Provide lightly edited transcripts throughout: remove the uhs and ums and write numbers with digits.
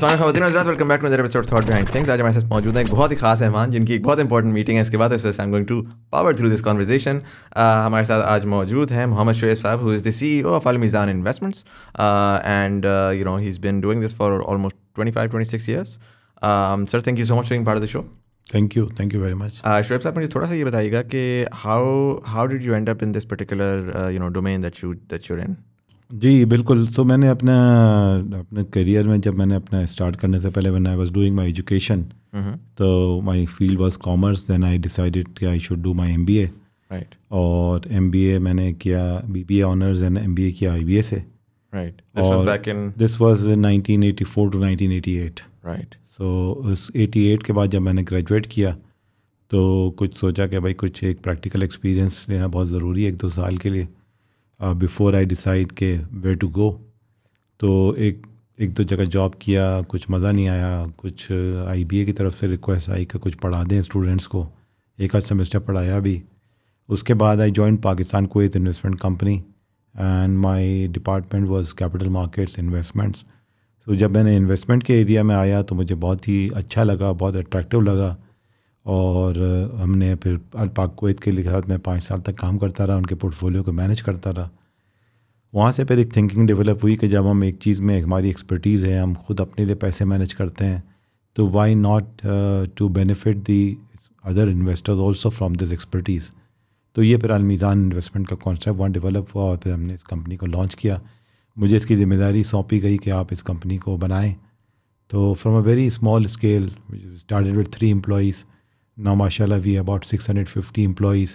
Welcome back to another episode thought behind things. आज हमारे साथ मौजूद है एक बहुत ही खास मेहमान जिनकी एक बहुत इंपॉर्टेंट मीटिंग है। इसके बाद I am going to power through this conversation. हमारे साथ आज मौजूद हैं मोहम्मद शोएब साहब, who is the CEO of Al Meezan investments and you know he is been doing this for almost 25-26 years. Sir, thank you so much for being part of the show. Thank you very much. Shoaib साहब, मुझे थोड़ा सा ये बताइएगा कि how did you end up in this particular domain that you're in? जी बिल्कुल। तो मैंने अपने करियर में जब मैंने अपना स्टार्ट करने से पहले when I was doing my education, तो my field was commerce. Then I decided कि I should do my MBA। Right. और MBA मैंने किया BBA ऑनर्स एंड MBA किया IBA से। Right. This was 1984 to 1988। Right. So उस 88 के बाद जब मैंने ग्रेजुएट किया तो कुछ सोचा कि भाई कुछ एक प्रैक्टिकल एक्सपीरियंस लेना बहुत ज़रूरी है 1-2 साल के लिए बिफ़ोर आई डिसाइड के वेयर टू गो। तो एक दो जगह जॉब किया, कुछ मज़ा नहीं आया। कुछ IBA की तरफ से रिक्वेस्ट आई कि कुछ पढ़ा दें स्टूडेंट्स को, एक आध सेमेस्टर पढ़ाया भी। उसके बाद I join Pakistan Kuwait investment company and my department was capital markets investments. तो जब मैंने इन्वेस्टमेंट के एरिया में आया तो मुझे बहुत ही अच्छा लगा, बहुत अट्रैक्टिव लगा। और हमने फिर पाक कुवैत के साथ मैं 5 साल तक काम करता रहा, उनके पोर्टफोलियो को मैनेज करता रहा। वहाँ से फिर एक थिंकिंग डेवलप हुई कि जब हम एक चीज़ में हमारी एक्सपर्टीज़ है, हम खुद अपने लिए पैसे मैनेज करते हैं, तो why not to benefit the other investors also from this expertise. तो ये फिर अल मीज़ान इन्वेस्टमेंट का कॉन्सेप्ट वहाँ डेवलप हुआ और फिर हमने इस कंपनी को लॉन्च किया। मुझे इसकी ज़िम्मेदारी सौंपी गई कि आप इस कंपनी को बनाएं। तो from a very small scale started with 3 employees. Now mashallah we are about 650 employees.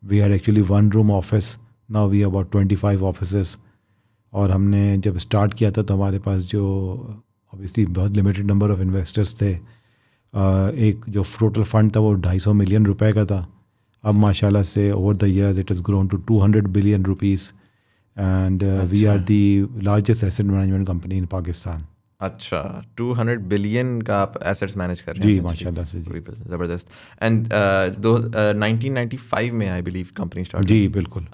We had actually 1 room office. Now we are about 25 offices. और हमने जब स्टार्ट किया था तो हमारे पास जो ऑब्वियसली बहुत लिमिटेड नंबर ऑफ़ इन्वेस्टर्स थे। एक जो टोटल फंड था वो 250 मिलियन रुपए का था। अब माशाल्लाह से over the years it has grown to 200 billion rupees and we are the largest asset management company in Pakistan. अच्छा, 200 बिलियन का आप एसेट्स मैनेज कर रहे हैं? जी माशाल्लाह से जी, ज़बरदस्त। एंड 1995 में आई बिलीव कंपनी स्टार्ट। जी बिल्कुल।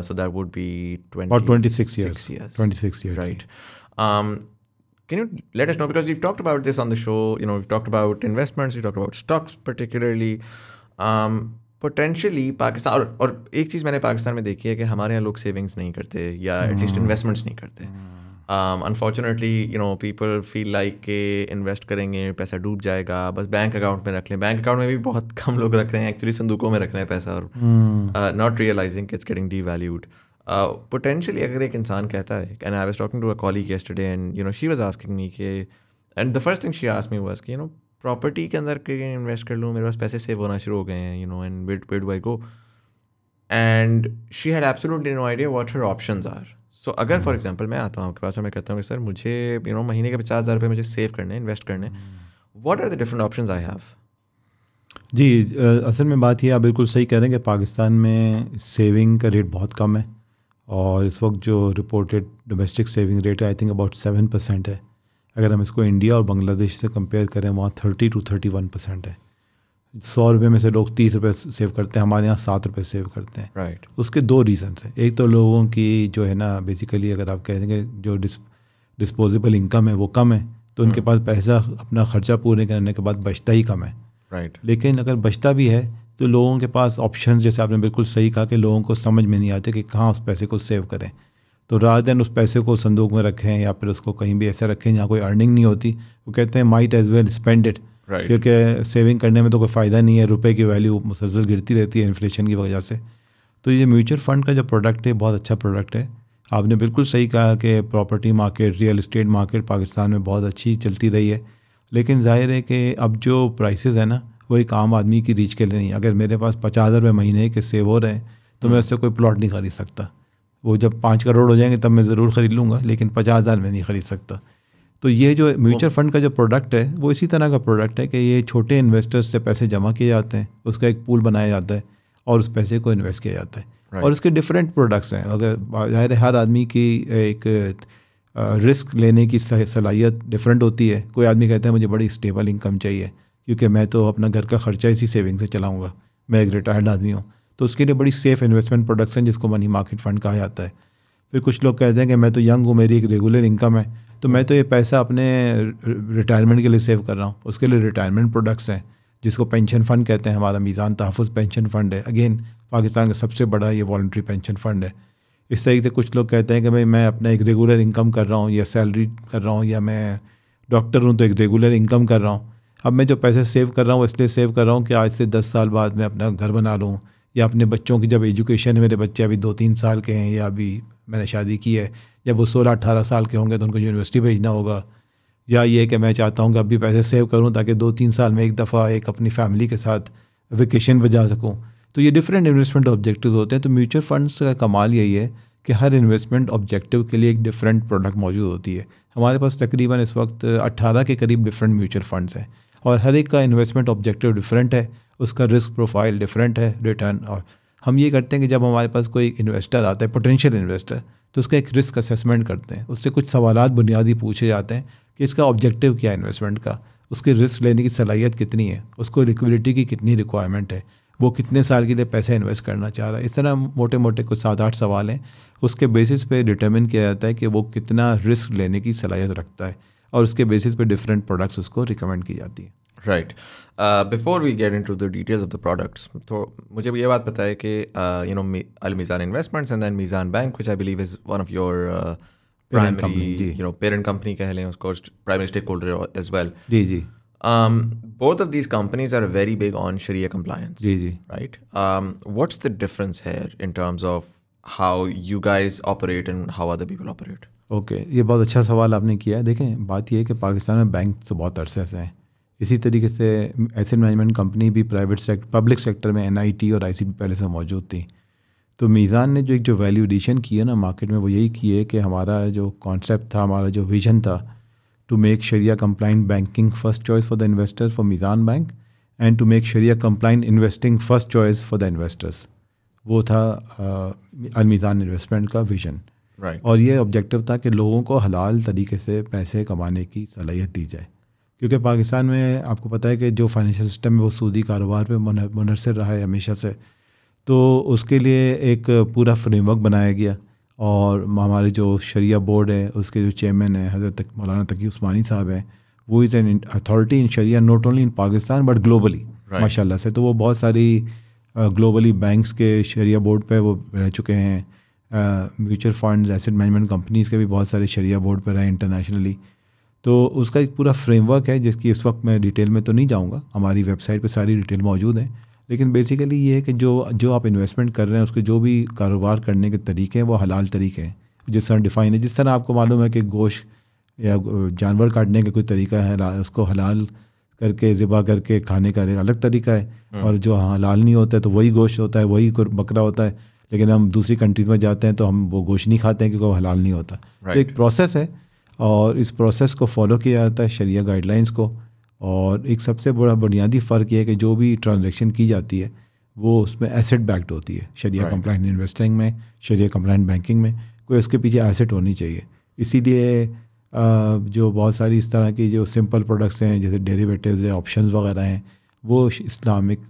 So that would be 26 years right. Can you let us know, because we've talked about this on the show, we've talked about investments, we've talked about stocks particularly, potentially Pakistan, और एक चीज़ मैंने पाकिस्तान में देखी है कि हमारे यहाँ लोग सेविंग्स नहीं करते या एटलीस्ट इन्वेस्टमेंट्स नहीं करते। अनफॉर्चुनेटली पीपल फील लाइक के इन्वेस्ट करेंगे पैसा डूब जाएगा, बस बैंक अकाउंट में रख लें। बैंक अकाउंट में भी बहुत कम लोग रख रहे हैं, एक्चुअली संदूकों में रख रहे हैं पैसा, और not realising it's getting devalued. Potentially अगर एक इंसान कहता है, and I was talking to a colleague yesterday and she was asking me के, and the first thing she asked me was कि प्रॉपर्टी के अंदर के इन्वेस्ट कर लूँ, मेरे पास पैसे सेव होना शुरू हो गए हैं, and where do I go, and she had absolutely no idea what her options are. So अगर फॉर एग्जांपल मैं आता हूँ आपके पास और मैं कहता हूँ कि सर मुझे महीने के 50,000 रुपये मुझे सेव करने, इन्वेस्ट करने, what are the different options I have? जी असल में बात ये आप बिल्कुल सही कह रहे हैं कि पाकिस्तान में सेविंग का रेट बहुत कम है, और इस वक्त जो रिपोर्टेड डोमेस्टिक सेविंग रेट है आई थिंक अबाउट 7% है। अगर हम इसको इंडिया और बांग्लादेश से कंपेयर करें वहाँ 30 to 31% है। 100 रुपये में से लोग 30 रुपये सेव करते हैं, हमारे यहाँ 7 रुपये सेव करते हैं। राइट। उसके 2 रीज़न्स हैं। एक तो लोगों की जो है ना बेसिकली अगर आप कह देंगे जो डिस्पोजेबल इनकम है वो कम है, तो उनके पास पैसा अपना ख़र्चा पूरे करने के बाद बचता ही कम है। राइट। लेकिन अगर बचता भी है तो लोगों के पास ऑप्शन, जैसे आपने बिल्कुल सही कहा कि लोगों को समझ में नहीं आते कि कहाँ उस पैसे को सेव करें। तो रादर देन उस पैसे को संदूक में रखें या फिर उसको कहीं भी ऐसे रखें जहाँ कोई अर्निंग नहीं होती, वो कहते हैं might as well spend it. क्योंकि सेविंग करने में तो कोई फ़ायदा नहीं है, रुपए की वैल्यू मुसलसल गिरती रहती है इन्फ्लेशन की वजह से। तो ये म्यूचुअल फ़ंड का जो प्रोडक्ट है बहुत अच्छा प्रोडक्ट है। आपने बिल्कुल सही कहा कि property market, real estate market Pakistan में बहुत अच्छी चलती रही है, लेकिन जाहिर है कि अब जो प्राइसेस है ना वो एक आम आदमी की रीच के लिए नहीं। अगर मेरे पास 50,000 रुपये महीने के सेव हो रहे हैं तो मैं उससे कोई प्लॉट नहीं ख़रीद सकता। वो जब 5 करोड़ हो जाएंगे तब मैं ज़रूर ख़रीद लूँगा, लेकिन 50,000 में नहीं ख़रीद सकता। तो ये जो म्यूचुअल फ़ंड का जो प्रोडक्ट है वो इसी तरह का प्रोडक्ट है कि ये छोटे इन्वेस्टर्स से पैसे जमा किए जाते हैं, उसका एक पूल बनाया जाता है और उस पैसे को इन्वेस्ट किया जाता है। और इसके डिफरेंट प्रोडक्ट्स हैं। अगर ज़ाहिर है हर आदमी की एक रिस्क लेने की सलाहियत डिफरेंट होती है। कोई आदमी कहता है मुझे बड़ी स्टेबल इनकम चाहिए क्योंकि मैं तो अपना घर का ख़र्चा इसी सेविंग से चलाऊँगा, मैं एक रिटायर्ड आदमी हूँ, तो उसके लिए बड़ी सेफ़ इन्वेस्टमेंट प्रोडक्ट्स हैं जिसको मनी मार्केट फ़ंड कहा जाता है। फिर कुछ लोग कहते हैं कि मैं तो यंग हूँ, मेरी एक रेगुलर इनकम है, तो मैं तो ये पैसा अपने रिटायरमेंट के लिए सेव कर रहा हूँ। उसके लिए रिटायरमेंट प्रोडक्ट्स हैं जिसको पेंशन फ़ंड कहते हैं। हमारा मीज़ान तहफ़्फ़ुज़ पेंशन फ़ंड है, अगेन पाकिस्तान का सबसे बड़ा ये वॉलंटरी पेंशन फ़ंड है। इस तरीके से कुछ लोग कहते हैं कि भाई मैं अपना एक रेगुलर इनकम कर रहा हूँ या सैलरी कर रहा हूँ या मैं डॉक्टर हूँ तो एक रेगुलर इनकम कर रहा हूँ। अब मैं जो पैसे सेव कर रहा हूँ इसलिए सेव कर रहा हूँ कि आज से 10 साल बाद मैं अपना घर बना लूँ, या अपने बच्चों की जब एजुकेशन है, मेरे बच्चे अभी 2-3 साल के हैं या अभी मैंने शादी की है, जब वो 16-18 साल के होंगे तो उनको यूनिवर्सिटी भेजना होगा, या ये कि मैं चाहता हूँ कि अभी पैसे सेव करूँ ताकि 2-3 साल में एक दफ़ा एक अपनी फैमिली के साथ वेकेशन पर जा सकूँ। तो ये डिफरेंट इन्वेस्टमेंट ऑब्जेक्टिव होते हैं। तो म्यूचुअल फंड्स का कमाल यही है कि हर इन्वेस्टमेंट ऑब्जेक्टिव के लिए एक डिफरेंट प्रोडक्ट मौजूद होती है। हमारे पास तकरीबन इस वक्त 18 के करीब डिफरेंट म्यूचुअल फंड्स हैं और हर एक का इन्वेस्टमेंट ऑब्जेक्टिव डिफरेंट है, उसका रिस्क प्रोफाइल डिफरेंट है, रिटर्न। और हम ये करते हैं कि जब हमारे पास कोई इन्वेस्टर आता है, पोटेंशियल इन्वेस्टर, तो उसका एक रिस्क असेसमेंट करते हैं। उससे कुछ सवालात बुनियादी पूछे जाते हैं कि इसका ऑब्जेक्टिव क्या है इन्वेस्टमेंट का, उसकी रिस्क लेने की सलाहियत कितनी है, उसको लिक्विडिटी की कितनी रिक्वायरमेंट है, वो कितने साल के लिए पैसे इन्वेस्ट करना चाह रहा है। इस तरह मोटे मोटे कुछ 7-8 सवाल हैं, उसके बेसिस पे डिटरमिन किया जाता है कि वो कितना रिस्क लेने की सलाहियत रखता है और उसके बेसिस पे डिफरेंट प्रोडक्ट्स उसको रिकमेंड की जाती है। Right. Before we get into the details of the products, तो मुझे ये बात पता है कि Al Meezan investments and then Meezan bank, which I believe is one of your primary parent company कह लें उसको, primary stakeholder as well. जी जी। Both of these companies are very big on Sharia compliance. जी। Right? What's the difference here in terms of how you guys operate and how other people operate? Okay, ये बहुत अच्छा सवाल आपने किया है। देखें, बात ये है कि पाकिस्तान में बैंक तो बहुत अरसे से हैं। इसी तरीके से एसेट मैनेजमेंट कंपनी भी पब्लिक सेक्टर में NIT और ICP पहले से मौजूद थी। तो मीज़ान ने जो वैल्यू एडिशन की है ना मार्केट में, वो यही की है कि हमारा जो कॉन्सेप्ट था, हमारा जो विजन था, to make Sharia compliant banking first choice for the investors for Mizan Bank and to make Sharia compliant investing first choice for the investors, वो था अल-मीज़ान इन्वेस्टमेंट का विजन। Right. और ये ऑब्जेक्टिव था कि लोगों को हलाल तरीके से पैसे कमाने की सलाहियत दी जाए, क्योंकि पाकिस्तान में आपको पता है कि जो फाइनेंशियल सिस्टम है वो सूदी कारोबार पे मुनहसर रहा है हमेशा से। तो उसके लिए एक पूरा फ्रेमवर्क बनाया गया और हमारे जो शरिया बोर्ड है उसके जो चेयरमैन है हज़रत मौलाना तकी उस्मानी साहब हैं, वो is an authority in Sharia not only in Pakistan but globally, माशाल्लाह से। तो वो बहुत सारी ग्लोबली बैंक्स के शरिया बोर्ड पे वो रह चुके हैं, mutual fund asset management companies के भी बहुत सारे शरिया बोर्ड पर रहे इंटरनेशनली। तो उसका एक पूरा फ्रेमवर्क है जिसकी इस वक्त मैं डिटेल में तो नहीं जाऊँगा, हमारी वेबसाइट पर सारी डिटेल मौजूद है। लेकिन बेसिकली ये है कि जो आप इन्वेस्टमेंट कर रहे हैं उसके जो भी कारोबार करने के तरीके हैं वो हलाल तरीके हैं, जिस तरह डिफ़ाइन है। जिस तरह आपको मालूम है कि गोश्त या जानवर काटने का कोई तरीका है, उसको हलाल करके ज़िबा करके खाने का एक अलग तरीका है, और जो हलाल नहीं होता है तो वही गोश्त होता है, वही बकरा होता है, लेकिन हम दूसरी कंट्रीज़ में जाते हैं तो हम वो गोश्त नहीं खाते हैं क्योंकि वो हलाल नहीं होता। तो एक प्रोसेस है और इस प्रोसेस को फॉलो किया जाता है, शरिया गाइडलाइंस को। और एक सबसे बड़ा बुनियादी फ़र्क ये है कि जो भी ट्रांजैक्शन की जाती है वो उसमें एसेट बैक्ड होती है। शरिया कंप्लाइंट इन्वेस्टिंग में, शरिया कंप्लाइंट बैंकिंग में कोई उसके पीछे एसेट होनी चाहिए। इसीलिए जो बहुत सारी इस तरह की जो सिंपल प्रोडक्ट्स हैं जैसे डेरिवेटिव्स या ऑप्शंस वगैरह हैं, वो इस्लामिक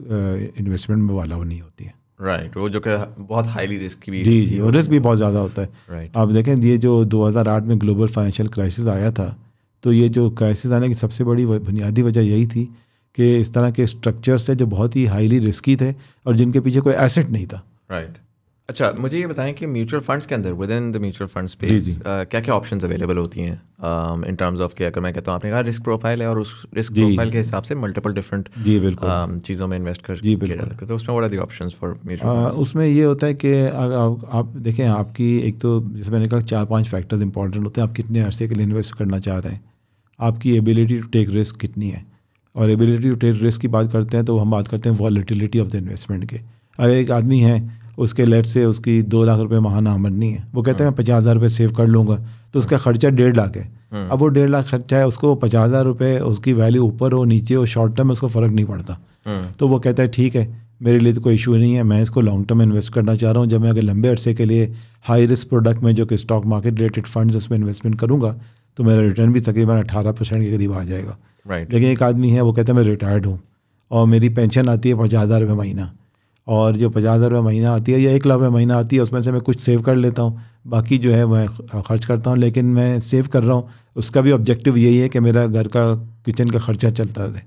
इन्वेस्टमेंट में वाला नहीं होती है। राइट, वो जो कि बहुत हाईली रिस्क भी। जी, और रिस्क भी बहुत ज़्यादा होता है। आप देखें, ये जो 2008 में ग्लोबल फाइनेंशियल क्राइसिस आया था, तो ये जो क्राइसिस आने की सबसे बड़ी बुनियादी वजह यही थी कि इस तरह के स्ट्रक्चर्स थे जो बहुत ही हाईली रिस्की थे और जिनके पीछे कोई एसेट नहीं था। राइट। अच्छा, मुझे ये बताएं कि म्यूचुअल फंड्स के अंदर, with in the mutual fund space, क्या क्या ऑप्शंस अवेलेबल होती हैं इन टर्म्स ऑफ कि अगर मैं कहता हूँ, आपने कहा रिस्क प्रोफाइल है और उस रिस्क प्रोफाइल के हिसाब से मल्टीपल डिफरेंट चीज़ों में इन्वेस्ट कर किया जा सकता है, तो उसमें what are the options for mutual funds? उसमें ये होता है कि आप देखें, आपकी एक तो जैसे मैंने कहा 4-5 फैक्टर्स इंपॉर्टेंट होते हैं। आप कितने अरसे के लिए इन्वेस्ट करना चाह रहे हैं, आपकी एबिलिटी टू टेक रिस्क कितनी है, और एबिलिटी टू टेक रिस्क की बात करते हैं तो हम बात करते हैं वॉलेटिलिटी ऑफ द इन्वेस्टमेंट के। अगर एक आदमी है, उसके लेट से उसकी 2 लाख रुपए माहाना आमदनी है, वो कहते हैं मैं 50,000 रुपये सेव कर लूँगा, तो उसका खर्चा 1.5 लाख है। अब वो 1.5 लाख खर्चा है, उसको 50,000 रुपये उसकी वैल्यू ऊपर हो नीचे हो, शॉर्ट टर्म में उसको फ़र्क नहीं पड़ता। तो वो कहता है ठीक है, मेरे लिए तो कोई इशू नहीं है, मैं इसको लॉन्ग टर्म इन्वेस्ट करना चाह रहा हूँ। जब मैं अगर लंबे अरसे के लिए हाई रिस्क प्रोडक्ट में जो कि स्टॉक मार्केट रिलेटेड फंड्स उसमें इन्वेस्टमेंट करूँगा तो मेरा रिटर्न भी तकरीबन 18% के करीब आ जाएगा। लेकिन एक आदमी है, वो कहता है मैं रिटायर्ड हूँ और मेरी पेंशन आती है 50,000 रुपये महीना, और जो 50,000 रुपये महीना आती है या 1 लाख रुपये महीना आती है, उसमें से मैं कुछ सेव कर लेता हूँ, बाकी जो है मैं खर्च करता हूँ, लेकिन मैं सेव कर रहा हूँ। उसका भी ऑब्जेक्टिव यही है कि मेरा घर का किचन का खर्चा चलता रहे।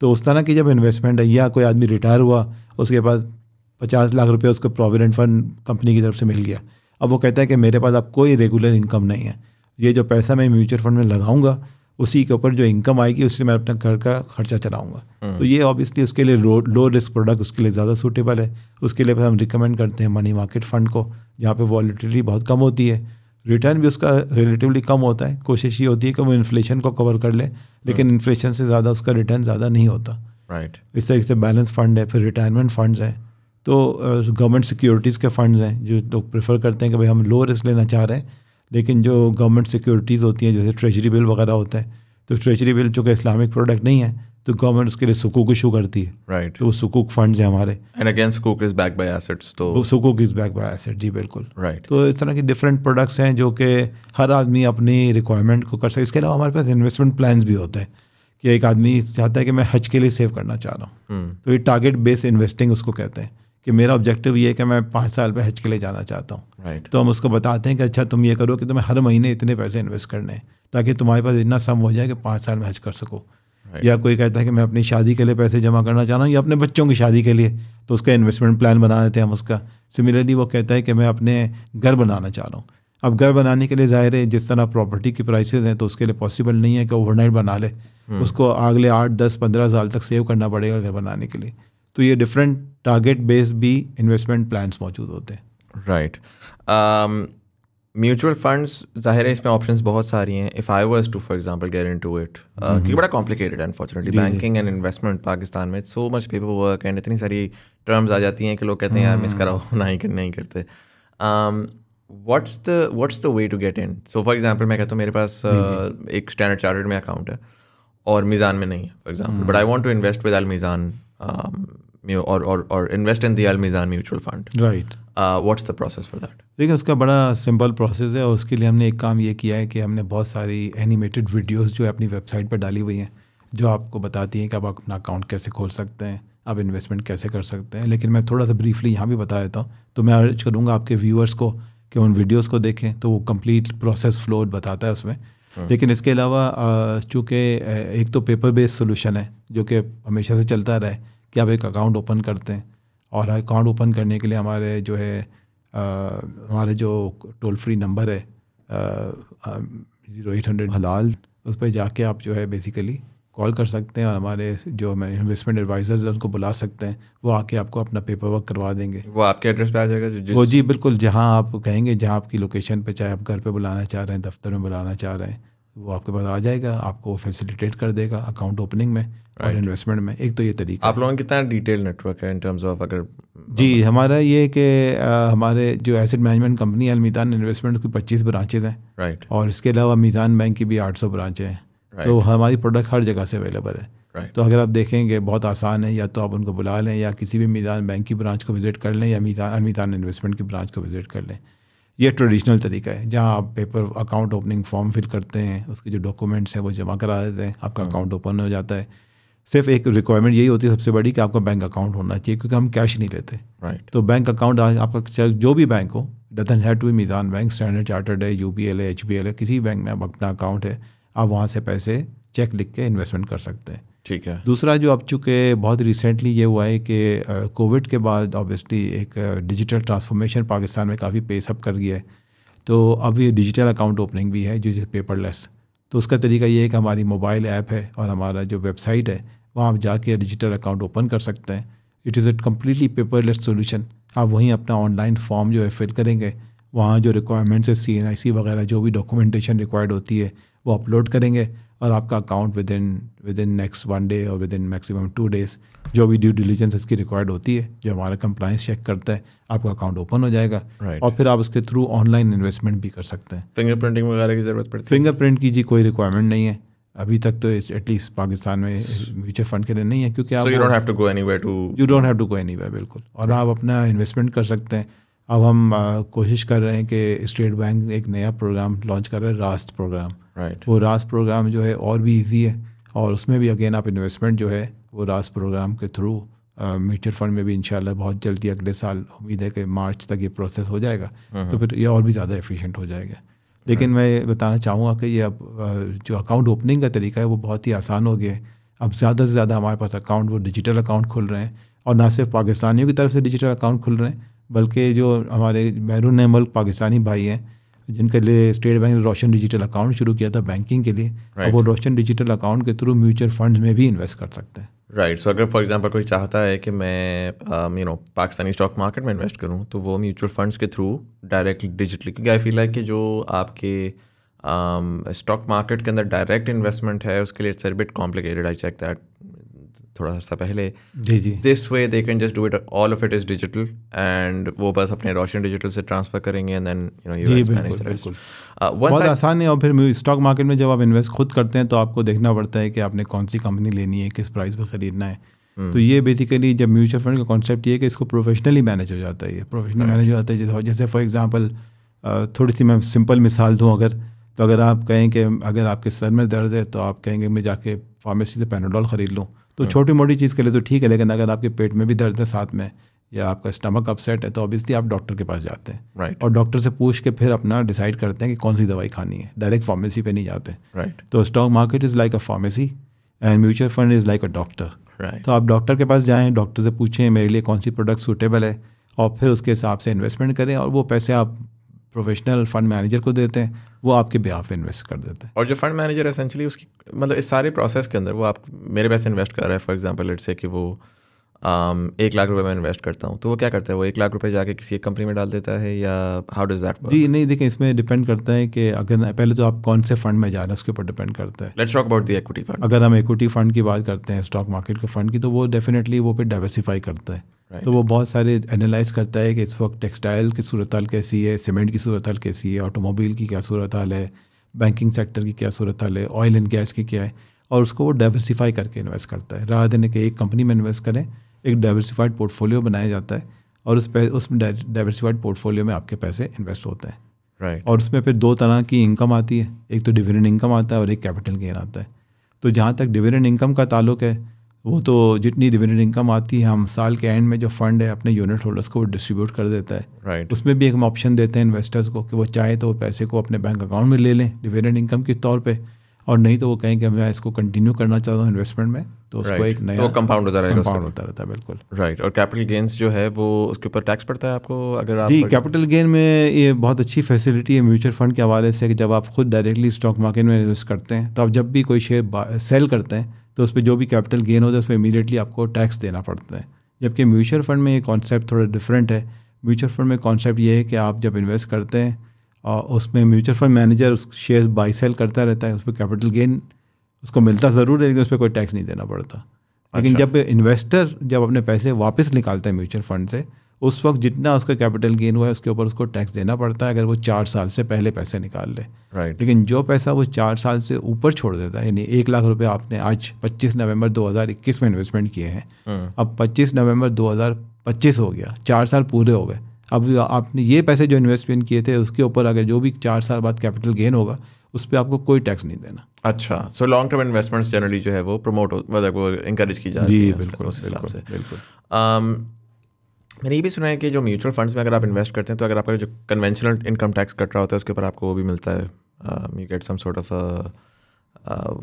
तो उस तरह की जब इन्वेस्टमेंट है, या कोई आदमी रिटायर हुआ उसके बाद 50 लाख रुपये उसको प्रोविडेंट फंड कंपनी की तरफ से मिल गया, अब वो कहता है कि मेरे पास अब कोई रेगुलर इनकम नहीं है, ये जो पैसा मैं म्यूचुअल फंड में लगाऊंगा उसी के ऊपर जो इनकम आएगी उससे मैं अपना घर का खर्चा चलाऊंगा। तो ये ऑब्वियसली उसके लिए लो रिस्क प्रोडक्ट उसके लिए ज़्यादा सूटेबल है। उसके लिए हम रिकमेंड करते हैं मनी मार्केट फ़ंड को, जहाँ पे वॉलेटिलिटी बहुत कम होती है, रिटर्न भी उसका रिलेटिवली कम होता है। कोशिश ये होती है कि वो इन्फ्लेशन को कवर कर ले, लेकिन इन्फ्लेशन से ज़्यादा उसका रिटर्न ज़्यादा नहीं होता। राइट। इस तरीके से बैलेंस फ़ंड है, फिर रिटायरमेंट फ़ंड्स हैं, तो गवर्नमेंट सिक्योरिटीज़ के फ़ंड्स हैं जो लोग प्रेफर करते हैं कि भाई हम लो रिस्क लेना चाह रहे हैं, लेकिन जो गवर्नमेंट सिक्योरिटीज़ होती हैं जैसे ट्रेजरी बिल वगैरह होता है, तो ट्रेजरी बिल चूँकि इस्लामिक प्रोडक्ट नहीं है तो गवर्नमेंट उसके लिए सुकूक इशू करती है। राइट। तो वो सुकूक फंड्स हैं हमारे। एंड अगेन सुकूक इज बैक्ड बाय एसेट्स, तो सुकूक इज बैक्ड बाय एसेट, जी बिल्कुल। राइट। तो इस तरह की डिफरेंट प्रोडक्ट्स हैं जो कि हर आदमी अपनी रिक्वायरमेंट को कर सकते। इसके अलावा हमारे पास इन्वेस्टमेंट प्लान्स भी होते हैं कि एक आदमी चाहता है कि मैं हज के लिए सेव करना चाह रहा हूँ, तो ये टारगेट बेस्ड इन्वेस्टिंग उसको कहते हैं कि मेरा ऑब्जेक्टिव ये है कि मैं 5 साल में हज के लिए जाना चाहता हूँ। राइट। तो हम उसको बताते हैं कि अच्छा तुम ये करो कि तुम्हें हर महीने इतने पैसे इन्वेस्ट करने हैं ताकि तुम्हारे पास इतना सम हो जाए कि 5 साल में हज कर सको। या कोई कहता है कि मैं अपनी शादी के लिए पैसे जमा करना चाह रहा हूँ या अपने बच्चों की शादी के लिए, तो उसका इन्वेस्टमेंट प्लान बना देते हैं हम उसका। सिमिलरली वो कहता है कि मैं अपने घर बनाना चाह रहा हूँ। अब घर बनाने के लिए ज़ाहिर है जिस तरह प्रॉपर्टी की प्राइसेस हैं तो उसके लिए पॉसिबल नहीं है कि ओवरनाइट बना ले, उसको अगले 8, 10, 15 साल तक सेव करना पड़ेगा घर बनाने के लिए। तो ये डिफरेंट टारगेट बेस्ड भी इन्वेस्टमेंट प्लान्स मौजूद होते हैं। राइट। म्यूचुअल फंड्स ज़ाहिर है इसमें ऑप्शंस बहुत सारी हैं। If I was to for example get into it, क्योंकि बड़ा कॉम्प्लिकेटेड है unfortunately banking and investment Pakistan में, so much paper work and इतनी सारी टर्म्स आ जाती हैं कि लोग कहते हैं यार मिस कराओ, नहीं करते। What's the way to get in? So for example मैं कहता हूँ मेरे पास एक स्टैंडर्ड चार्टर्ड में अकाउंट है और मीज़ान में नहीं है for example, but I want to invest with Al Meezan or invest in the Al Mizan mutual fund. Right. What's the process for that? देखिए उसका बड़ा सिंपल प्रोसेस है और उसके लिए हमने एक काम ये किया है कि हमने बहुत सारी एनिमेटेड वीडियोस जो है अपनी वेबसाइट पर डाली हुई हैं जो आपको बताती हैं कि आप अपना अकाउंट कैसे खोल सकते हैं, आप इन्वेस्टमेंट कैसे कर सकते हैं। लेकिन मैं थोड़ा सा ब्रीफली यहाँ भी बता देता हूँ, तो मैं अर्ज करूँगा आपके व्यूअर्स को कि उन वीडियोज़ को देखें, तो वो कंप्लीट प्रोसेस फ्लो बताता है उसमें। लेकिन इसके अलावा चूँकि एक तो पेपर बेस्ड सोल्यूशन है जो कि हमेशा से चलता रहा है कि आप एक अकाउंट ओपन करते हैं और अकाउंट ओपन करने के लिए हमारे जो है हमारे जो टोल फ्री नंबर है 0800 हलाल, उस पर जाके आप जो है बेसिकली कॉल कर सकते हैं और हमारे जो इन्वेस्टमेंट एडवाइजर्स हैं उनको बुला सकते हैं, वो आके आपको अपना पेपर वर्क करवा देंगे। वो आपके एड्रेस पे आ जाएगा? वो जी बिल्कुल, जहाँ आप कहेंगे, जहाँ आपकी लोकेशन पे, चाहे आप घर पे बुलाना चाह रहे हैं, दफ्तर में बुलाना चाह रहे हैं, वो आपके पास आ जाएगा, आपको फैसिलिटेट कर देगा अकाउंट ओपनिंग में और इन्वेस्टमेंट में। एक तो ये तरीका। आप लोगों का कितना डिटेल नेटवर्क है इन टर्म्स ऑफ अगर? जी हमारा ये कि हमारे जो एसेट मैनेजमेंट कंपनी है मीज़ान इन्वेस्टमेंट की 25 ब्रांचेज़ हैं। राइट। और इसके अलावा मीज़ान बैंक की भी 800 ब्रांचें हैं। तो हमारी प्रोडक्ट हर जगह से अवेलेबल है। तो अगर आप देखेंगे बहुत आसान है, या तो आप उनको बुला लें या किसी भी मीज़ान बैंक की ब्रांच को विज़िट कर लें या मीज़ान इन्वेस्टमेंट की ब्रांच को विज़िट कर लें। ये ट्रेडिशनल तरीका है जहाँ आप paper account opening form fill करते हैं, उसके जो डॉक्यूमेंट्स हैं वो जमा करा देते हैं, आपका अकाउंट ओपन हो जाता है। सिर्फ एक रिक्वायरमेंट यही होती है सबसे बड़ी कि आपका बैंक अकाउंट होना चाहिए, क्योंकि हम कैश नहीं लेते। तो बैंक अकाउंट आपका जो भी बैंक हो, doesn't have to be Meezan bank, Standard Chartered है, UBL है, HBL है, किसी बैंक में आप अपना अकाउंट है, आप वहाँ से पैसे चेक लिख के इन्वेस्टमेंट कर सकते हैं। ठीक है। दूसरा जो अब चूँकि बहुत रिसेंटली ये हुआ है कि कोविड के बाद ऑब्वियसली एक डिजिटल ट्रांसफॉर्मेशन पाकिस्तान में काफ़ी पेस अप कर गया है, तो अब ये डिजिटल अकाउंट ओपनिंग भी है जो इज पेपरलेस। तो उसका तरीका ये है कि हमारी मोबाइल ऐप है और हमारा जो वेबसाइट है वहाँ आप जाके डिजिटल अकाउंट ओपन कर सकते हैं। It is a completely paperless solution. आप वहीं अपना ऑनलाइन फॉर्म जो है फिल करेंगे, वहाँ जो रिक्वायरमेंट्स है CNIC वगैरह जो भी डॉक्यूमेंटेशन रिक्वायर्ड होती है वो अपलोड करेंगे और आपका account with in next 1 day और विद इन मैक्सिमम 2 डेज़ जो भी ड्यू डिलीजेंस इसकी रिक्वायर्ड होती है, जो हमारा कंप्लाइंस चेक करता है, आपका अकाउंट ओपन हो जाएगा। और फिर आप उसके थ्रू ऑनलाइन इन्वेस्टमेंट भी कर सकते हैं। फिंगरप्रिंटिंग वगैरह की ज़रूरत पड़ती है? फिंगरप्रिंट की जी कोई रिक्वायरमेंट नहीं है अभी तक, तो एटलीस्ट पाकिस्तान में म्यूचुअल फंड के लिए नहीं है, क्योंकि आप you don't have to go anywhere बिल्कुल, और आप अपना इन्वेस्टमेंट कर सकते हैं। अब हम कोशिश कर रहे हैं कि स्टेट बैंक एक नया प्रोग्राम लॉन्च कर रहे हैं, रास्त प्रोग्राम। वो रास्त प्रोग्राम जो है और भी ईजी है और उसमें भी अगेन आप इन्वेस्टमेंट जो है वो रास्त प्रोग्राम के थ्रू म्यूचुअल फंड में भी इंशाल्लाह बहुत जल्दी अगले साल उम्मीद है कि मार्च तक ये प्रोसेस हो जाएगा, तो फिर ये और भी ज़्यादा एफिशिएंट हो जाएगा। लेकिन मैं बताना चाहूँगा कि ये अब जो अकाउंट ओपनिंग का तरीका है वो बहुत ही आसान हो गया है। अब ज़्यादा से ज़्यादा हमारे पास अकाउंट वो डिजिटल अकाउंट खुल रहे हैं, और ना सिर्फ पाकिस्तानियों की तरफ से डिजिटल अकाउंट खुल रहे हैं, बल्कि जो हमारे बैरून मुल्क पाकिस्तानी भाई हैं जिनके लिए स्टेट बैंक ने रोशन डिजिटल अकाउंट शुरू किया था बैंकिंग के लिए, और वो रोशन डिजिटल अकाउंट के थ्रू म्यूचुअल फंड्स में भी इन्वेस्ट कर सकते हैं। राइट। सो अगर फॉर एग्जांपल कोई चाहता है कि मैं पाकिस्तानी स्टॉक मार्केट में इन्वेस्ट करूं, तो वो म्यूचुअल फंड्स के थ्रू डायरेक्टली डिजिटली, क्योंकि आई फील लाइक कि जो आपके स्टॉक मार्केट के अंदर डायरेक्ट इन्वेस्टमेंट है उसके लिए it's a bit complicated. I check that थोड़ा सा पहले। जी। This way they can just do it, all of it is digital, and वो बस अपने रोशन डिजिटल से ट्रांसफ़र करेंगे एंड देन बिल्कुल बहुत आसान है। और फिर स्टॉक मार्केट में जब आप इन्वेस्ट खुद करते हैं तो आपको देखना पड़ता है कि आपने कौन सी कंपनी लेनी है, किस प्राइस पर ख़रीदना है। तो ये बेसिकली जब म्यूचुअल फंड का कॉन्सेप्ट ये है कि इसको प्रोफेशनली मैनेज हो जाता है, ये प्रोफेशनल मैनेज हो जाता है। जैसे फॉर एग्जांपल थोड़ी सी मैं सिंपल मिसाल दूँ, अगर आप कहें कि अगर आपके सर में दर्द है तो आप कहेंगे मैं जाके फार्मेसी से पैनाडोल ख़रीद लूँ, तो छोटी मोटी चीज़ के लिए तो ठीक है, लेकिन अगर आपके पेट में भी दर्द है साथ में, या आपका स्टमक अपसेट है, तो ऑब्वियसली आप डॉक्टर के पास जाते हैं। right. और डॉक्टर से पूछ के फिर अपना डिसाइड करते हैं कि कौन सी दवाई खानी है, डायरेक्ट फार्मेसी पे नहीं जाते। right. तो stock market is like a pharmacy and mutual fund is like a doctor. right. तो आप डॉक्टर के पास जाएँ, डॉक्टर से पूछें मेरे लिए कौन सी प्रोडक्ट सूटेबल है, और फिर उसके हिसाब से इन्वेस्टमेंट करें, और वो पैसे आप प्रोफेशनल फंड मैनेजर को देते हैं, वो आपके बिहाफ पे इन्वेस्ट कर देते हैं। और जो फंड मैनेजर एसेंशियली उसकी मतलब इस सारे प्रोसेस के अंदर वो आप मेरे पैसे इन्वेस्ट कर रहा है, फॉर एग्जांपल लेट्स से कि वो 1 लाख रुपए में इन्वेस्ट करता हूँ, तो वो क्या करता है, वो 1 लाख रुपए जाके किसी एक कंपनी में डाल देता है, या हाउ डज दैट वर्क? जी नहीं, देखिए इसमें डिपेंड करता है कि अगर पहले तो आप कौन से फंड में जा रहे हैं उसके ऊपर डिपेंड करता है। Let's talk about the equity fund. अगर हम इक्विटी फंड की बात करते हैं, स्टॉक मार्केट के फंड की, तो वो डेफिनेटली वो फिर डाइवर्सिफाई करता है। तो वो बहुत सारे एनालाइज करता है कि इस वक्त टेक्सटाइल की सूरत हाल कैसी है, सीमेंट की सूरत हाल कैसी है, ऑटोमोबाइल की क्या सूरत हाल है, बैंकिंग सेक्टर की क्या सूरत हाल है, ऑयल एंड गैस की क्या है, और उसको वो डाइवर्सिफाई करके इन्वेस्ट करता है। रात दिन कि एक कंपनी में इन्वेस्ट करें, एक डाइवर्सिफाइड पोर्टफोलियो बनाया जाता है, और उसमें डाइवर्सिफाइड पोर्टफोलियो में आपके पैसे इन्वेस्ट होते हैं। right. और उसमें फिर 2 तरह की इनकम आती है, एक तो डिविडेंड इनकम आता है और एक कैपिटल गेन आता है। तो जहाँ तक डिविडेंड इनकम का ताल्लुक है, वो तो जितनी डिविडेंड इनकम आती है हम साल के एंड में जो फंड है अपने यूनिट होल्डर्स को डिस्ट्रीब्यूट कर देता है। right. उसमें भी एक हम ऑप्शन देते हैं इन्वेस्टर्स को कि वो चाहे तो वो पैसे को अपने बैंक अकाउंट में ले लें डिविडेंड इनकम के तौर पे, और नहीं तो वो कहें कि मैं इसको कंटिन्यू करना चाहता हूँ इन्वेस्टमेंट में, तो उसको एक नया कंपाउंड होता रहता है। बिल्कुल राइट। और कैपिटल गेन्स जो है वो उसके ऊपर टैक्स पड़ता है आपको अगर आप? जी, कैपिटल गेन में ये बहुत अच्छी फैसिलिटी है म्यूचुअल फंड के हवाले से कि जब आप खुद डायरेक्टली स्टॉक मार्केट में इन्वेस्ट करते हैं, तो आप जब भी कोई शेयर सेल करते हैं तो उस पर जो भी कैपिटल गेन होता है उस पर इमीडिएटली आपको टैक्स देना पड़ता है। जबकि म्यूचुअल फंड में ये कॉन्सेप्ट थोड़ा डिफरेंट है। म्यूचुअल फंड में कॉन्सेप्ट ये है कि आप जब इन्वेस्ट करते हैं और उसमें म्यूचुअल फंड मैनेजर उस शेयर बाई सेल करता रहता है, उस पर कैपिटल गेन उसको मिलता ज़रूर है, लेकिन उस पर कोई टैक्स नहीं देना पड़ता। लेकिन जब इन्वेस्टर जब अपने पैसे वापस निकालता है म्यूचुअल फंड से, उस वक्त जितना उसका कैपिटल गेन हुआ है उसके ऊपर उसको टैक्स देना पड़ता है, अगर वो 4 साल से पहले पैसे निकाल ले। लेकिन जो पैसा वो 4 साल से ऊपर छोड़ देता है, यानी 1 लाख रुपए आपने आज 25 नवंबर 2021 में इन्वेस्टमेंट किए हैं, अब 25 नवंबर 2025 हो गया, 4 साल पूरे हो गए, अब आपने ये पैसे जो इन्वेस्टमेंट किए थे उसके ऊपर अगर जो भी 4 साल बाद कैपिटल गेन होगा उस पर आपको कोई टैक्स नहीं देना। अच्छा, so long term investments generally जो है वो प्रमोट मतलब वो इंकरेज की जाती है उस हिसाब से। बिल्कुल। मैंने ये भी सुना है कि जो म्यूचुअल फंड्स में अगर आप इन्वेस्ट करते हैं तो अगर आपका जो कन्वेंशनल इनकम टैक्स कट रहा होता है उसके ऊपर आपको वो भी मिलता है, you get some sort of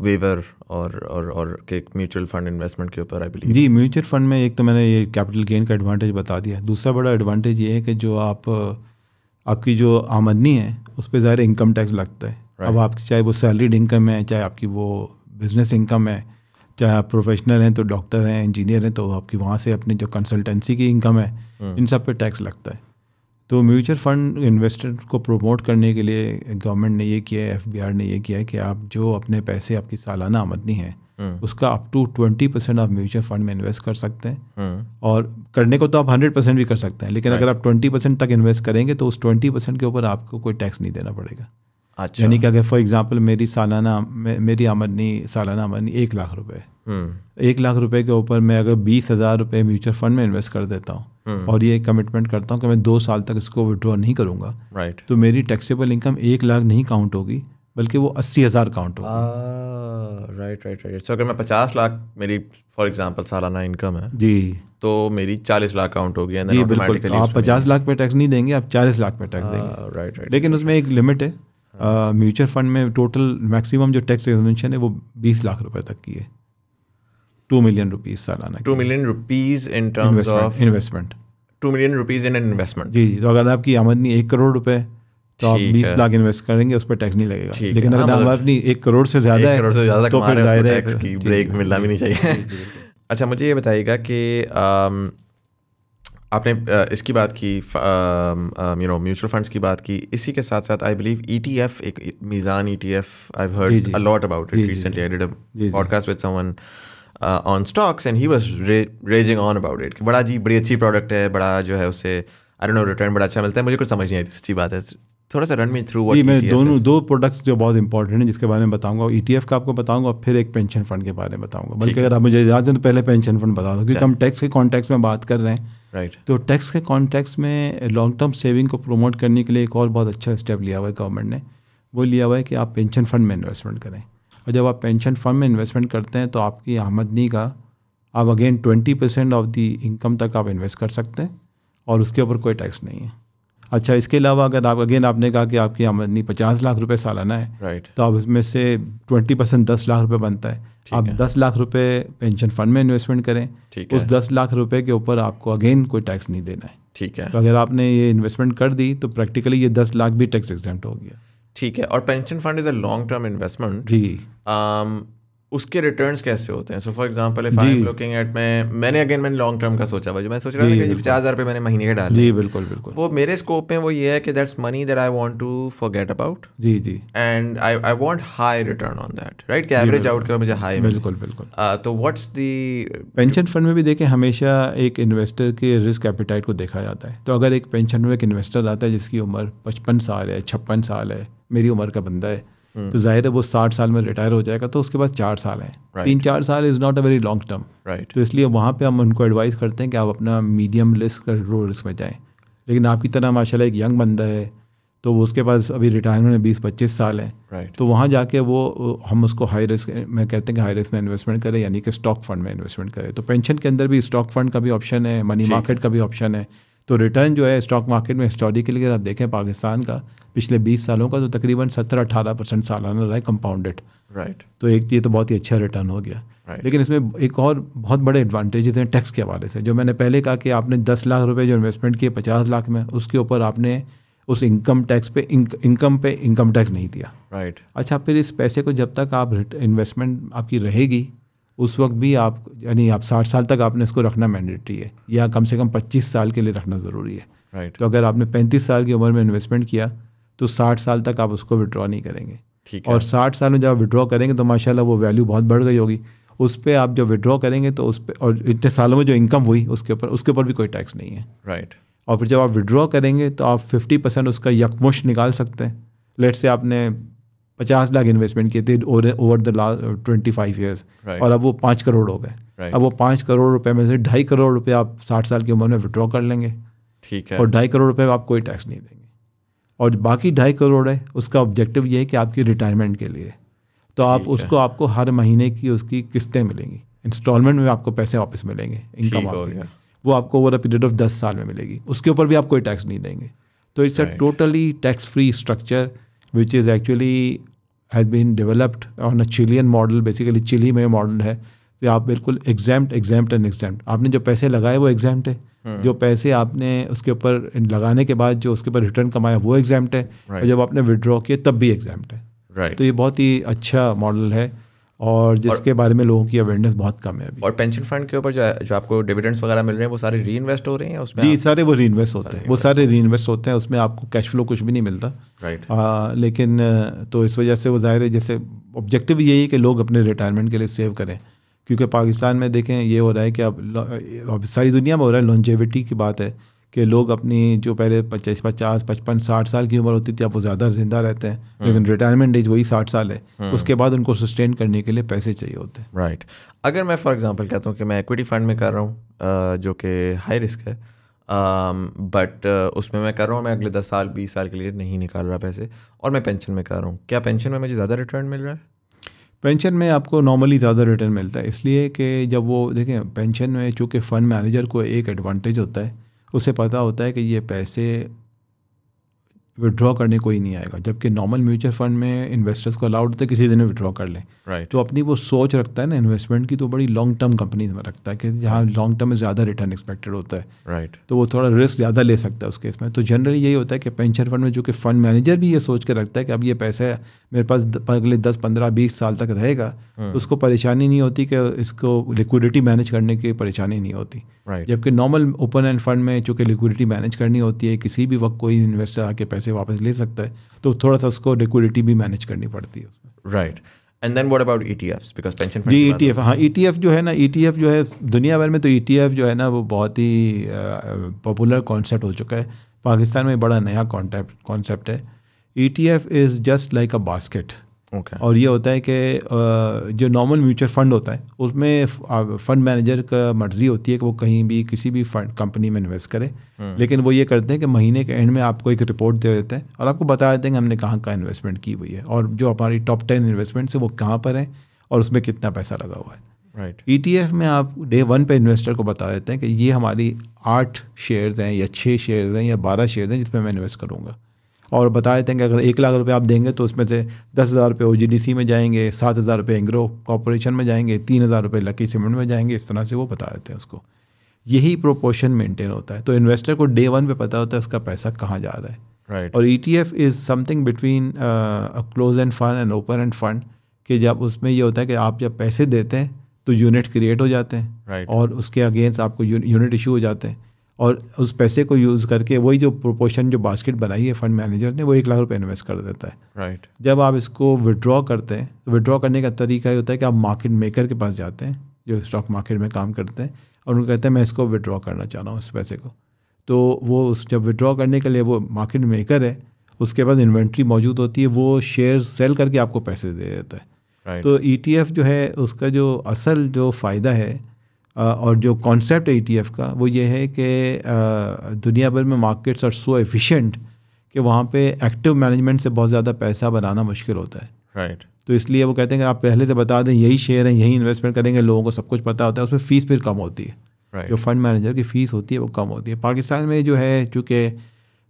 waiver और के म्यूचुअल फंड इन्वेस्टमेंट के ऊपर आई बिलीव। जी, म्यूचुअल फंड में एक तो मैंने ये कैपिटल गेन का एडवांटेज बता दिया। दूसरा बड़ा एडवांटेज ये है कि जो आपकी जो आमदनी है उस पर ज़ाहिर इनकम टैक्स लगता है। अब आपकी चाहे वो सैलरीड इनकम है, चाहे आपकी वो बिजनेस इनकम है, चाहे आप प्रोफेशनल हैं तो डॉक्टर हैं, इंजीनियर हैं तो आपकी वहाँ से अपनी जो कंसल्टेंसी की इनकम है, इन सब पे टैक्स लगता है। तो म्यूचुअल फंड इन्वेस्टर को प्रमोट करने के लिए गवर्नमेंट ने ये किया है, FBR ने ये किया है कि आप जो अपने पैसे आपकी सालाना आमदनी है उसका अप टू 20% आप म्यूचुअल फंड में इन्वेस्ट कर सकते हैं। और करने को तो आप 100% भी कर सकते हैं, लेकिन अगर आप 20% तक इन्वेस्ट करेंगे तो उस 20% के ऊपर आपको कोई टैक्स नहीं देना पड़ेगा। अच्छा। यानी कि अगर फॉर एग्जांपल मेरी आमदनी सालाना आमदनी 1 लाख रुपए, 1 लाख रुपए के ऊपर मैं अगर 20,000 रुपये म्यूचुअल फंड में इन्वेस्ट कर देता हूँ और ये कमिटमेंट करता हूँ कि मैं 2 साल तक इसको विड्रॉ नहीं करूँगा, राइट, तो मेरी टैक्सेबल इनकम 1 लाख नहीं काउंट होगी बल्कि वो 80,000 काउंट होगा। राइट। सो अगर मैं 50 लाख मेरी फॉर एग्जांपल सालाना इनकम है जी तो मेरी 40 लाख काउंट होगी जी बिल्कुल। तो आप 50 लाख पे टैक्स नहीं देंगे, आप 40 लाख पे टैक्स देंगे। राइट। लेकिन उसमें एक लिमिट है। म्यूचुअल फंड में टोटल मैक्सिमम जो टैक्स एग्जेम्पशन है वो 20 लाख रुपए तक की है। 2 मिलियन रुपीज़ सालाना। 2 million rupees in terms of investment. 2 million rupees in investment. जी, तो अगर आपकी आमदनी 1 करोड़ रुपए तो आप 20 लाख इन्वेस्ट करेंगे, उस पर टैक्स नहीं लगेगा। लेकिन अगर आमदनी 1 करोड़ से ज़्यादा है तो फिर जाहिर है टैक्स की ब्रेक मिलना भी नहीं चाहिए। अच्छा, मुझे ये बताइएगा कि आपने इसकी बात की, म्यूचुअल फंड्स की बात की, इसी के साथ साथ आई बिलीव ETF, एक मीज़ान ETF, I heard a lot about it recently. I did a podcast with someone on stocks and he was raising on about it कि बड़ी अच्छी प्रोडक्ट है, बड़ा जो है उससे आई डोंट नो रिटर्न बड़ा अच्छा मिलता है। मुझे कुछ समझ नहीं आई थी, सच्ची बात है। थोड़ा सा रन मी थ्रू व्हाट मैं दो प्रोडक्ट्स जो बहुत इंपॉर्टेंट हैं जिसके बारे में बताऊंगा, ETF का आपको बताऊंगा और फिर एक पेंशन फंड के बारे में बताऊंगा। बल्कि अगर आप मुझे याद है तो पहले पेंशन फंड बता दो, क्योंकि हम टैक्स के कॉन्टेक्स्ट में बात कर रहे हैं। राइट। तो टैक्स के कॉन्टेक्स्ट में लॉन्ग टर्म सेविंग को प्रमोट करने के लिए एक और बहुत अच्छा स्टेप लिया हुआ है गवर्नमेंट ने। वो लिया हुआ है कि आप पेंशन फंड में इन्वेस्टमेंट करें, और जब आप पेंशन फंड में इन्वेस्टमेंट करते हैं तो आपकी आमदनी का आप अगेन 20% ऑफ द इनकम तक आप इन्वेस्ट कर सकते हैं और उसके ऊपर कोई टैक्स नहीं है। अच्छा, इसके अलावा अगर आप आपने कहा कि आपकी आमदनी 50 लाख रुपए सालाना है, राइट, तो आप इसमें से 20% 10 लाख रुपए बनता है। आप 10 लाख रुपए पेंशन फंड में इन्वेस्टमेंट करें, उस 10 लाख रुपए के ऊपर आपको अगेन कोई टैक्स नहीं देना है। ठीक है। तो अगर आपने ये इन्वेस्टमेंट कर दी तो प्रैक्टिकली ये 10 लाख भी टैक्स एग्जेम्प्ट हो गया। ठीक है। और pension fund is a long term investment जी। उसके रिटर्न्स कैसे होते हैं? So for example if I am looking at, मैंने लॉन्ग टर्म का सोचा हुआ, जो मैं सोच रहा था कि 50,000 रुपये मैंने महीने के डाले। जी बिल्कुल बिल्कुल। वो मेरे स्कोप में वो ये है कि that's money that I want to forget about. जी जी। And I want high return on that, right, कि एवरेज आउट कर मुझे हाई। बिल्कुल बिल्कुल। तो व्हाट्स द पेंशन फंड में भी देखें, हमेशा एक इन्वेस्टर के रिस्क एपिटाइट को देखा जाता है। तो अगर एक पेंशन में एक इन्वेस्टर आता है जिसकी उम्र 55 साल है, 56 साल है, मेरी उम्र का बंदा है, तो जाहिर है वो 60 साल में रिटायर हो जाएगा, तो उसके पास 4 साल हैं। 3-4 साल is not a very long term. Right. तो इसलिए वहाँ पे हम उनको एडवाइस करते हैं कि आप अपना मीडियम रिस्क लो रिस्क में जाएं। लेकिन आपकी तरह माशाल्लाह एक यंग बंदा है तो उसके पास अभी रिटायरमेंट में 20-25 साल है, तो वहाँ जाके वो हम उसको हाई रिस्क में कहते हैं कि हाई रिस्क में इन्वेस्टमेंट करें, यानी कि स्टॉक फंड में इन्वेस्टमेंट करें। तो पेंशन के अंदर भी स्टॉक फंड का भी ऑप्शन है, मनी मार्केट का भी ऑप्शन है। तो रिटर्न जो है स्टॉक मार्केट में हिस्टोरिकली अगर आप देखें पाकिस्तान का पिछले 20 सालों का, तो तकरीबन 17-18% सालाना रहा है कंपाउंडेड। राइट। तो ये तो बहुत ही अच्छा रिटर्न हो गया। लेकिन इसमें एक और बहुत बड़े एडवांटेजेस हैं टैक्स के हवाले से। जो मैंने पहले कहा कि आपने 10 लाख रुपए जो इन्वेस्टमेंट किए 50 लाख में, उसके ऊपर आपने उस इनकम टैक्स पे इनकम टैक्स नहीं दिया। राइट। अच्छा, फिर इस पैसे को जब तक आप इन्वेस्टमेंट आपकी रहेगी उस वक्त भी आप, यानी आप 60 साल तक आपने इसको रखना मैंडेटरी है, या कम से कम 25 साल के लिए रखना ज़रूरी है। राइट। तो अगर आपने 35 साल की उम्र में इन्वेस्टमेंट किया तो 60 साल तक आप उसको विड्रॉ नहीं करेंगे। ठीक है। और 60 साल में जब आप विड्रॉ करेंगे तो माशाल्लाह वो वैल्यू बहुत बढ़ गई होगी। उस पर आप जब विड्रॉ करेंगे तो उस पर, और इतने सालों में जो इनकम हुई उसके ऊपर भी कोई टैक्स नहीं है। राइट। और फिर जब आप विड्रॉ करेंगे तो आप 50% उसका यकमुश्त निकाल सकते हैं। लेट से आपने 50 लाख इन्वेस्टमेंट किए थे ओवर द लास्ट 25 ईयर्स, और अब वो 5 करोड़ हो गए। अब वो 5 करोड़ रुपए में से 2.5 करोड़ रुपए आप 60 साल की उम्र में विड्रॉ कर लेंगे। ठीक है। और 2.5 करोड़ रुपए आप कोई टैक्स नहीं देंगे। और बाकी 2.5 करोड़ है, उसका ऑब्जेक्टिव ये है कि आपकी रिटायरमेंट के लिए, तो आप उसको आपको हर महीने की उसकी किस्तें मिलेंगी, इंस्टॉलमेंट में आपको पैसे वापस मिलेंगे, इनकम आपकी वो आपको ओवर अ पीरियड ऑफ 10 साल में मिलेगी। उसके ऊपर भी आप कोई टैक्स नहीं देंगे। तो it's a totally tax free structure which is actually has been developed on a Chilean model. Basically Chile में मॉडल है कि आप बिल्कुल एग्जैम्प्ट। आपने जो पैसे लगाए वो एग्जैम्प्ट है, जो पैसे आपने उसके ऊपर लगाने के बाद जो उसके ऊपर रिटर्न कमाया वो एग्जैम्प्ट है, और जब आपने विड्रॉ किया तब भी एग्जैम्प्ट है। राइट। तो ये बहुत ही अच्छा मॉडल है और जिसके बारे में लोगों की अवेयरनेस बहुत कम है अभी। और पेंशन फंड के ऊपर जो आपको डिविडेंड्स वगैरह मिल रहे हैं वो सारे री इन्वेस्ट हो रहे हैं उसमें? जी, सारे वो री इन्वेस्ट होते हैं, वो सारे री इन्वेस्ट होते हैं। उसमें आपको कैश फ्लो कुछ भी नहीं मिलता। राइट। लेकिन तो इस वजह से वो ज़ाहिर है, जैसे ऑब्जेक्टिव यही है कि लोग अपने रिटायरमेंट के लिए सेव करें। क्योंकि पाकिस्तान में देखें ये हो रहा है कि अब सारी दुनिया में हो रहा है, लॉन्जेविटी की बात है कि लोग अपनी जो पहले 50, 55, 60 साल की उम्र होती थी अब वो ज़्यादा जिंदा रहते हैं, लेकिन रिटायरमेंट एज वही 60 साल है। उसके बाद उनको सस्टेन करने के लिए पैसे चाहिए होते हैं। राइट। अगर मैं फॉर एग्जांपल कहता हूँ कि मैं इक्विटी फंड में कर रहा हूँ जो कि हाई रिस्क है, बट उसमें मैं कर रहा हूँ, मैं अगले 10 साल 20 साल के लिए नहीं निकाल रहा पैसे, और मैं पेंशन में कर रहा हूँ। क्या पेंशन में मुझे ज़्यादा रिटर्न मिल रहा है? पेंशन में आपको नॉर्मली ज़्यादा रिटर्न मिलता है, इसलिए कि जब वो देखें पेंशन में चूँकि फ़ंड मैनेजर को एक एडवांटेज होता है, उसे पता होता है कि ये पैसे विड्रॉ करने कोई नहीं आएगा, जबकि नॉर्मल म्यूचुअल फंड में इन्वेस्टर्स को अलाउड होता है किसी दिन विड्रॉ कर लें। राइट। तो अपनी वो सोच रखता है ना इन्वेस्टमेंट की, तो बड़ी लॉन्ग टर्म कंपनीज में रखता है कि जहाँ लॉन्ग टर्म में ज़्यादा रिटर्न एक्सपेक्टेड होता है। राइट। तो वो थोड़ा रिस्क ज़्यादा ले सकता है उस केस में। तो जनरली यही होता है कि पेंशन फंड में जो कि फ़ंड मैनेजर भी ये सोच के रखता है कि अब ये पैसा मेरे पास अगले 10 15 20 साल तक रहेगा, तो उसको परेशानी नहीं होती कि इसको लिक्विडिटी मैनेज करने की परेशानी नहीं होती। राइट। जबकि नॉर्मल ओपन एंड फंड में चूँकि लिक्विडिटी मैनेज करनी होती है, किसी भी वक्त कोई इन्वेस्टर आके पैसे वापस ले सकता है, तो थोड़ा सा उसको लिक्विडिटी भी मैनेज करनी पड़ती है उसमें। Right. And then what about ETFs? Because pension जी ETF, हाँ ETF जो है ना, ETF जो है दुनिया भर में तो ETF जो है ना वो बहुत ही पॉपुलर कॉन्सेप्ट हो चुका है। पाकिस्तान में बड़ा नया कॉन्सेप्ट है। ETF is just like a basket. Okay. और ये होता है कि जो नॉर्मल म्यूचुअल फंड होता है उसमें फ़ंड मैनेजर का मर्ज़ी होती है कि वो कहीं भी किसी भी फंड कंपनी में इन्वेस्ट करे, लेकिन वो ये करते हैं कि महीने के एंड में आपको एक रिपोर्ट दे देते हैं और आपको बता देते हैं कि हमने कहाँ कहाँ इन्वेस्टमेंट की हुई है और जो हमारी टॉप 10 इन्वेस्टमेंट्स है वो कहाँ पर हैं और उसमें कितना पैसा लगा हुआ है। राइट। ETF में आप डे 1 पे इन्वेस्टर को बता देते हैं कि ये हमारी 8 शेयर्स हैं या 6 शेयर्स हैं या 12 शेयर्स हैं जिसमें मैं इन्वेस्ट करूँगा, और बता देते हैं कि अगर 1 लाख रुपए आप देंगे तो उसमें से 10,000 रुपये OGDC में जाएंगे, 7,000 रुपये एंग्रो कॉर्पोरेशन में जाएंगे, 3,000 रुपये लकी सीमेंट में जाएंगे। इस तरह से वो बता देते हैं उसको। यही प्रोपोर्शन मेंटेन होता है, तो इन्वेस्टर को डे 1 पे पता होता है उसका पैसा कहाँ जा रहा है। राइट। और ETF is something between a close end fund and open end fund, कि जब उसमें ये होता है कि आप जब पैसे देते हैं तो यूनिट क्रिएट हो जाते हैं। राइट। और उसके अगेंस्ट आपको यूनिट इशू हो जाते हैं, और उस पैसे को यूज़ करके वही जो प्रोपोर्शन जो बास्केट बनाई है फंड मैनेजर ने, वो 1 लाख रुपए इन्वेस्ट कर देता है। राइट। जब आप इसको विड्रॉ करते हैं तो विड्रॉ करने का तरीका ये होता है कि आप मार्केट मेकर के पास जाते हैं जो स्टॉक मार्केट में काम करते हैं, और उनको कहते हैं मैं इसको विड्रॉ करना चाह रहा हूँ इस पैसे को। तो वो जब विड्रॉ करने के लिए वो मार्केट मेकर है, उसके पास इन्वेंट्री मौजूद होती है, वो शेयर सेल करके आपको पैसे दे देता है। राइट। तो ETF जो है उसका जो असल जो फ़ायदा है और जो कॉन्सेप्ट है ETF का, वो ये है कि दुनिया भर में मार्केट्स आर सो एफिशिएंट कि वहाँ पे एक्टिव मैनेजमेंट से बहुत ज़्यादा पैसा बनाना मुश्किल होता है। राइट। तो इसलिए वो कहते हैं कि आप पहले से बता दें यही शेयर हैं, यही इन्वेस्टमेंट करेंगे, लोगों को सब कुछ पता होता है, उसमें फ़ीस फिर कम होती है। राइट। जो फंड मैनेजर की फ़ीस होती है वो कम होती है। पाकिस्तान में जो है चूँकि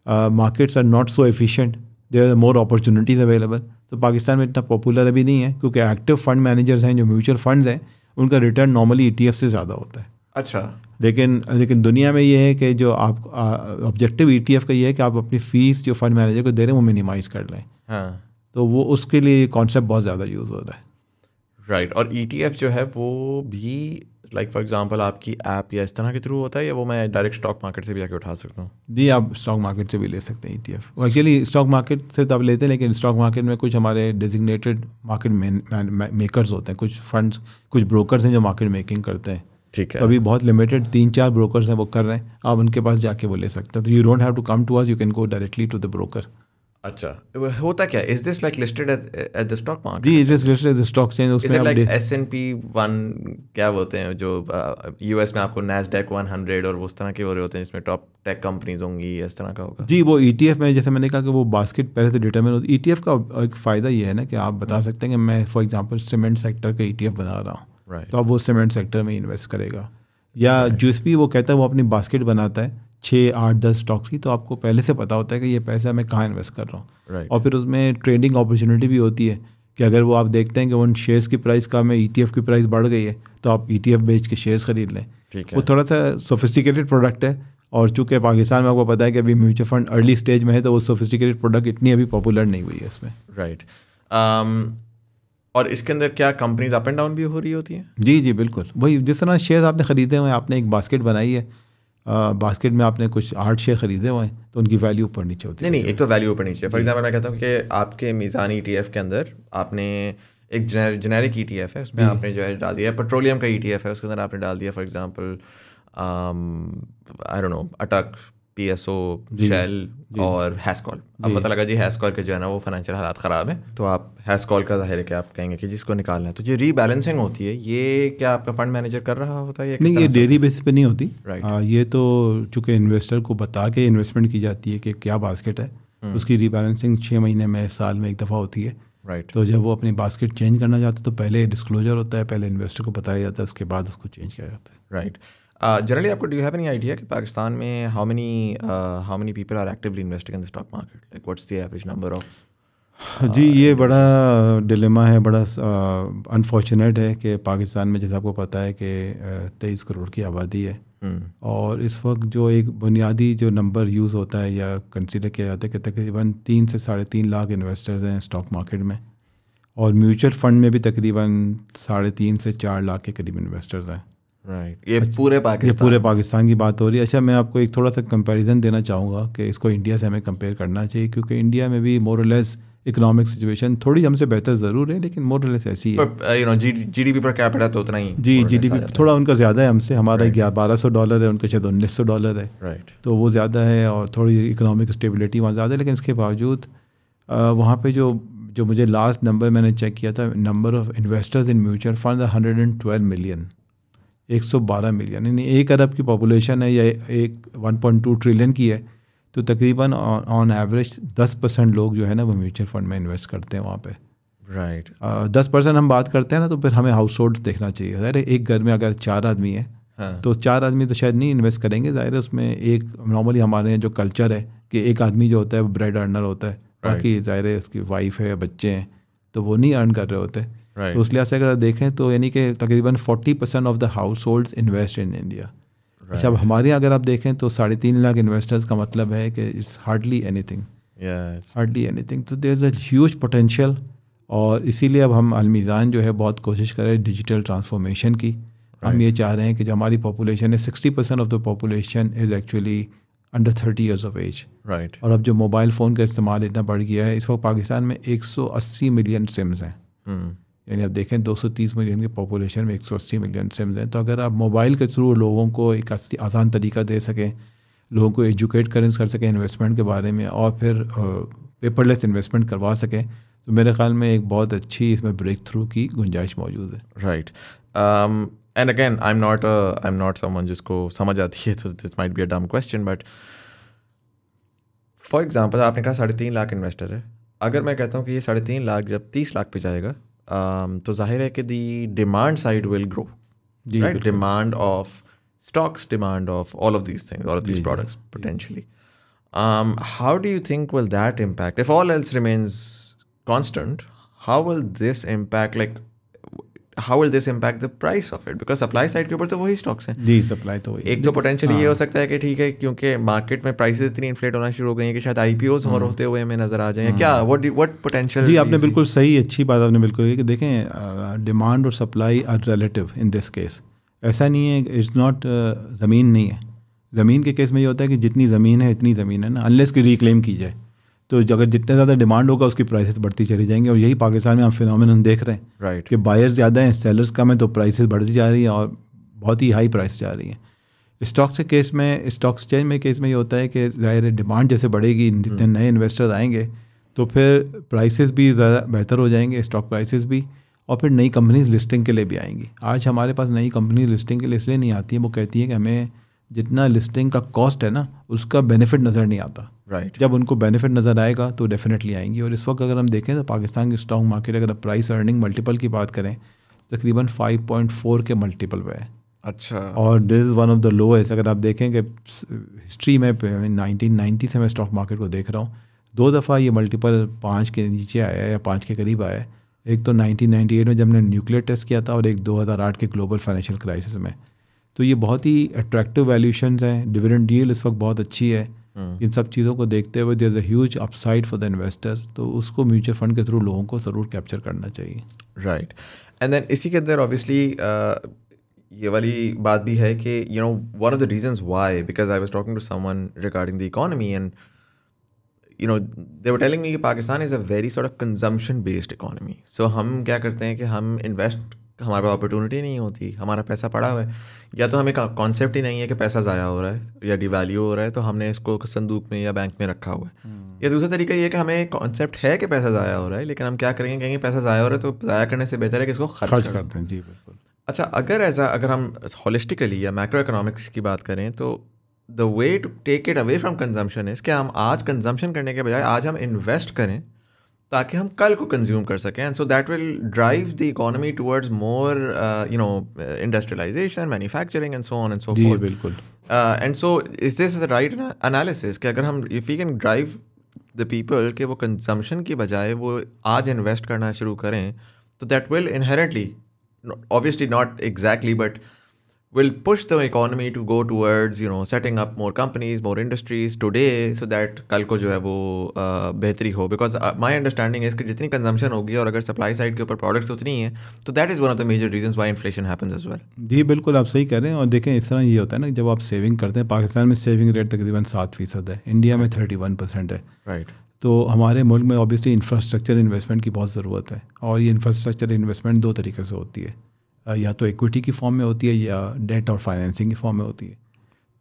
markets are not so efficient, there are more opportunities available, तो पाकिस्तान में इतना पॉपुलर अभी नहीं है, क्योंकि एक्टिव फंड मैनेजर्स हैं जो म्यूचुअल फंड्स हैं उनका रिटर्न नॉर्मली ETF से ज़्यादा होता है। अच्छा। लेकिन दुनिया में ये है कि जो आप ऑब्जेक्टिव ETF का ये है कि आप अपनी फ़ीस जो फंड मैनेजर को दे रहे हैं वो मिनिमाइज़ कर लें। हाँ। तो वो उसके लिए कॉन्सेप्ट बहुत ज़्यादा यूज़ हो रहा है। राइट। और ETF जो है वो भी लाइक फॉर एग्जांपल आपकी ऐप या इस तरह के थ्रू होता है, या वो मैं डायरेक्ट स्टॉक मार्केट से भी जाके उठा सकता हूँ? जी, आप स्टॉक मार्केट से भी ले सकते हैं ETF। एक्चुअली स्टॉक मार्केट से तो आप लेते हैं, लेकिन स्टॉक मार्केट में कुछ हमारे डेजिग्नेटेड मार्केट मेकर्स होते हैं, कुछ फंड्स, कुछ ब्रोकर्स हैं जो मार्केट मेकिंग करते हैं। ठीक है। तो अभी बहुत लिमिटेड 3-4 ब्रोकर्स हैं वो कर रहे हैं, आप उनके पास जाके वो ले सकते हैं। तो you don't have to come to us, you can go directly to the broker. अच्छा, होता क्या? Is this like listed at the stock market? जी, it is listed at the stock exchange. उसमें लाइक S&P 1 क्या बोलते हैं जो US में आपको NASDAQ 100 और उस तरह के हो रहे होते हैं जिसमें टॉप टेक कंपनीज होंगी, इस तरह का होगा? जी, वो ETF में जैसे मैंने कहा कि वो बास्केट पहले से डिटरमिन होती है। ETF का एक फ़ायदा ये है ना कि आप बता सकते हैं कि मैं फॉर एग्जांपल सीमेंट सेक्टर का ETF बना रहा हूँ, तो अब वो सीमेंट सेक्टर में इन्वेस्ट करेगा, या जिस भी वो कहता है वो अपनी बास्केट बनाता है 6, 8, 10 स्टॉक्स की, तो आपको पहले से पता होता है कि ये पैसा मैं कहाँ इन्वेस्ट कर रहा हूँ। और फिर उसमें ट्रेडिंग अपॉर्चुनिटी भी होती है कि अगर वो आप देखते हैं कि उन शेयर्स की प्राइस कम है, ETF की प्राइस बढ़ गई है, तो आप ETF बेच के शेयर्स खरीद लें। ठीक है। वो थोड़ा सा सोफिस्टिकेटेड प्रोडक्ट है, और चूँकि पाकिस्तान में आपको पता है कि अभी म्यूचुअल फंड अर्ली स्टेज में है, तो वो सोफिस्टिकेटेड प्रोडक्ट इतनी अभी पॉपुलर नहीं हुई है इसमें। राइट। और इसके अंदर क्या कंपनीज अप एंड डाउन भी हो रही होती हैं? जी जी बिल्कुल, वही जिस तरह शेयर आपने ख़रीदे हुए हैं, आपने एक बास्केट बनाई है, बास्केट में आपने कुछ 8 शेयर खरीदे हुए हैं, तो उनकी वैल्यू ऊपर नीचे होती है। नहीं, एक तो वैल्यू ऊपर नीचे। फॉर एग्जांपल मैं कहता हूँ कि आपके मीज़ान ETF के अंदर आपने एक जेनेरिक ETF है, उसमें आपने जो है डाल दिया, पेट्रोलियम का ETF है, उसके अंदर आपने डाल दिया for example I don't know अटक PSO, शेल और हैस्कॉल। अब पता लगा जी हैस्कॉल के जो है ना वो फाइनेंशियल हालात ख़राब है, तो आप हैस्कॉल का ज़ाहिर है कि आप कहेंगे कि जिसको निकालना है। तो जो रीबैलेंसिंग होती है ये क्या आपका फंड मैनेजर कर रहा होता है? नहीं, ये डेली बेसिस पे नहीं होती। राइट। ये तो चूँकि इन्वेस्टर को बता के इन्वेस्टमेंट की जाती है कि क्या बास्केट है, उसकी रीबैलेंसिंग 6 महीने में, साल में एक दफ़ा होती है। राइट। तो जब वो अपनी बास्केट चेंज करना चाहते हैं तो पहले डिस्क्लोजर होता है, पहले इन्वेस्टर को बताया जाता है, उसके बाद उसको चेंज किया जाता है। राइट। जनरली आपको do you have any idea कि पाकिस्तान में how many people are actively investing in the stock market? Like what's the average number of? जी, ये बड़ा डिलेमा है, बड़ा अनफॉर्चुनेट है कि पाकिस्तान में, जैसे आपको पता है कि 23 करोड़ की आबादी है, और इस वक्त जो एक बुनियादी जो नंबर यूज़ होता है या कंसीडर किया जाता है कि तकरीबन 3 से 3.5 लाख इन्वेस्टर्स हैं स्टॉक मार्केट में, और म्यूचुअल फंड में भी तकरीबन 3.5 से 4 लाख के करीब इन्वेस्टर्स हैं। राइट। ये पूरे पाकिस्तान की बात हो रही है। अच्छा, मैं आपको एक थोड़ा सा कंपैरिजन देना चाहूँगा कि इसको इंडिया से हमें कंपेयर करना चाहिए, क्योंकि इंडिया में भी मोर और लेस इकोनॉमिक सिचुएशन थोड़ी हमसे बेहतर ज़रूर है, लेकिन मोर और लेस ऐसी है। GDP पर कैपिटा तो उतना ही जी, GDP थोड़ा उनका ज़्यादा है हमसे, हमारा $1200 है, उनका शायद $1900 है। राइट। तो वो ज़्यादा है और थोड़ी इकोनॉमिक स्टेबिलिटी वहाँ ज़्यादा है, लेकिन इसके बावजूद वहाँ पे जो मुझे लास्ट नंबर मैंने चेक किया था, number of investors in mutual fund 112 million, 112 million, यानी 1 अरब की पॉपुलेशन है या 1.2 ट्रिलियन की है, तो तकरीबन ऑन एवरेज 10% लोग जो है ना वो म्यूचुअल फंड में इन्वेस्ट करते हैं वहाँ पे। राइट। 10% हम बात करते हैं ना, तो फिर हमें हाउस होल्ड देखना चाहिए। ज़ाहिर है एक घर में अगर 4 आदमी है, तो 4 आदमी तो शायद नहीं इन्वेस्ट करेंगे। ज़ाहिर है उसमें एक नॉर्मली हमारे यहाँ जो कल्चर है कि एक आदमी जो होता है वो ब्रेड अर्नर होता है, बाकी ज़ाहिर है उसकी वाइफ है, बच्चे हैं, तो वो नहीं अर्न कर रहे होते। तो उस लिहाज से अगर देखें तो यानी कि तकरीबन 40% of the house holds invest in India. अच्छा, अब हमारे यहाँ अगर आप देखें तो 3.5 लाख इन्वेस्टर्स का मतलब है कि it's hardly anything, hardly anything. तो there is a huge potential, और इसीलिए अब हम अलमीज़ान जो है बहुत कोशिश कर रहे हैं डिजिटल ट्रांसफॉर्मेशन की। हम ये चाह रहे हैं कि जो हमारी पॉपुलेशन है, 60% of the population is actually under 30 years of age. Right. और अब जो मोबाइल फ़ोन का इस्तेमाल इतना बढ़ गया है, इस वक्त पाकिस्तान में 180 मिलियन सिम्स हैं। यानी आप देखें 230 मिलियन की पॉपुलेशन में 180 मिलियन सिम्स हैं। तो अगर आप मोबाइल के थ्रू लोगों को एक आसान तरीका दे सकें, लोगों को एजुकेट कर सकें इन्वेस्टमेंट के बारे में, और फिर पेपरलेस इन्वेस्टमेंट करवा सकें, तो मेरे ख्याल में एक बहुत अच्छी इसमें ब्रेक थ्रू की गुंजाइश मौजूद है। Right. And again I am not someone जिसको समझ आती है, तो दिस माइट बी अ डम क्वेश्चन, बट फॉर एग्जांपल आपने कहा 3.5 लाख इन्वेस्टर है। अगर मैं कहता हूँ कि ये 3.5 लाख जब 30 लाख पे जाएगा, तो जाहिर है कि the demand side will grow, right? Demand of stocks, demand of all of these things, all of these products potentially. How do you think will that impact? If all else remains constant, how will this impact, like, how will this impact the price of it? Because supply side के ऊपर तो वही stocks हैं। जी, supply तो वही। एक तो potential ये हो सकता है कि ठीक है, क्योंकि मार्केट में प्राइसेस इतनी इन्फ्लेट होना शुरू हो गई हैं कि शायद IPOs और होते हुए हमें नजर आ जाएं। क्या व्हाट पोटेंशियल? जी, आपने बिल्कुल सही, अच्छी बात आपने बिल्कुल की कि देखें डिमांड और supply are relative in this case. ऐसा नहीं है, इट्स नॉट ज़मीन नहीं है। ज़मीन के केस में ये होता है कि जितनी ज़मीन है इतनी ज़मीन है ना, अनलेस की रिक्लेम की जाए, तो अगर जितने ज़्यादा डिमांड होगा उसकी प्राइसेस बढ़ती चली जाएंगी। और यही पाकिस्तान में हम फिनोमेनन देख रहे हैं, राइट, कि बायर्स ज़्यादा हैं, सेलर्स कम है, तो प्राइसेस बढ़ती जा रही हैं और बहुत ही हाई प्राइस जा रही हैं। स्टॉक्स के केस में, स्टॉक एक्सचेंज में केस में ये होता है कि ज़ाहिर है डिमांड जैसे बढ़ेगी, जितने नए इन्वेस्टर्स आएंगे तो फिर प्राइसेस भी ज़्यादा बेहतर हो जाएंगे, स्टॉक प्राइसेस भी, और फिर नई कंपनीज लिस्टिंग के लिए भी आएंगी। आज हमारे पास नई कंपनीज लिस्टिंग के लिए इसलिए नहीं आती है, वो कहती है कि हमें जितना लिस्टिंग का कॉस्ट है ना उसका बेनिफिट नज़र नहीं आता। राइट। जब उनको बेनिफिट नज़र आएगा तो डेफिनेटली आएंगी। और इस वक्त अगर हम देखें तो पाकिस्तान की स्टॉक मार्केट अगर प्राइस अर्निंग मल्टीपल की बात करें, तकरीबन 5.4 के मल्टीपल पे है। अच्छा। और this is one of the lowest. अगर आप देखें कि हिस्ट्री में 1990 से मैं स्टॉक मार्केट को देख रहा हूँ, 2 दफ़ा ये मल्टीपल 5 के नीचे आया है या 5 के करीब आया है। एक तो 1998 में जब हमने न्यूक्लियर टेस्ट किया था, और एक 2008 के ग्लोबल फाइनेंशियल क्राइसिस में। तो ये बहुत ही अट्रैक्टिव वैल्यूशंस हैं। डिविडेंड यील्ड इस वक्त बहुत अच्छी है। इन सब चीज़ों को देखते हुए there is a huge upside for the investors, तो उसको म्यूचुअल फंड के थ्रू लोगों को ज़रूर कैप्चर करना चाहिए। राइट। एंड देन इसी के अंदर ऑब्वियसली ये वाली बात भी है कि you know one of the reasons why, because I was talking to someone regarding the economy, and you know they were telling me कि Pakistan is a very sort of consumption based economy. So हम क्या करते हैं कि हम invest हमारे पास opportunity नहीं होती, हमारा पैसा पड़ा हुआ है, या तो हमें कॉन्सेप्ट ही नहीं है कि पैसा ज़ाया हो रहा है या डिवैल्यू हो रहा है, तो हमने इसको संदूक में या बैंक में रखा हुआ है। या दूसरा तरीका ये है कि हमें कॉन्सेप्ट है कि पैसा ज़ाया हो रहा है, लेकिन हम क्या करेंगे, कहेंगे पैसा ज़ाया हो रहा है तो ज़ाया करने से बेहतर है कि इसको खर्च करते हैं। जी बिल्कुल। अच्छा, अगर हम होलिस्टिकली या मैक्रो इकोनॉमिक्स की बात करें तो the way to take it away from consumption is कि हम आज कंजम्पशन करने के बजाय आज हम इन्वेस्ट करें ताकि हम कल को कंज्यूम कर सकें, and so that will drive the economy towards more industrialisation, manufacturing and so on and so जी फोर्थ। बिल्कुल। And so is this the right analysis कि अगर हम if we can drive the people कि वो consumption की बजाय वो आज इन्वेस्ट करना शुरू करें, तो that will inherently, obviously not exactly, but will push the economy to go towards setting up more companies, more industries today, so that कल को जो है वो बेहतरी हो, because my understanding is कि जितनी consumption होगी और अगर supply side के ऊपर products उतनी हैं तो that is one of the major reasons why inflation happens as well. जी बिल्कुल, आप सही कह रहे हैं। और देखें इस तरह ये होता है ना, जब आप सेविंग करते हैं, पाकिस्तान में सेविंग रेट तकरीबन 7% है, इंडिया में 31% है। राइट। तो हमारे मुल्क में ऑब्वियसली इंफ्रास्ट्रक्चर इन्वेस्टमेंट की बहुत ज़रूरत है, और ये इंफ्रास्ट्रक्चर इन्वेस्टमेंट दो तरीके से होती है, या तो इक्विटी की फॉर्म में होती है या डेट और फाइनेंसिंग की फॉर्म में होती है।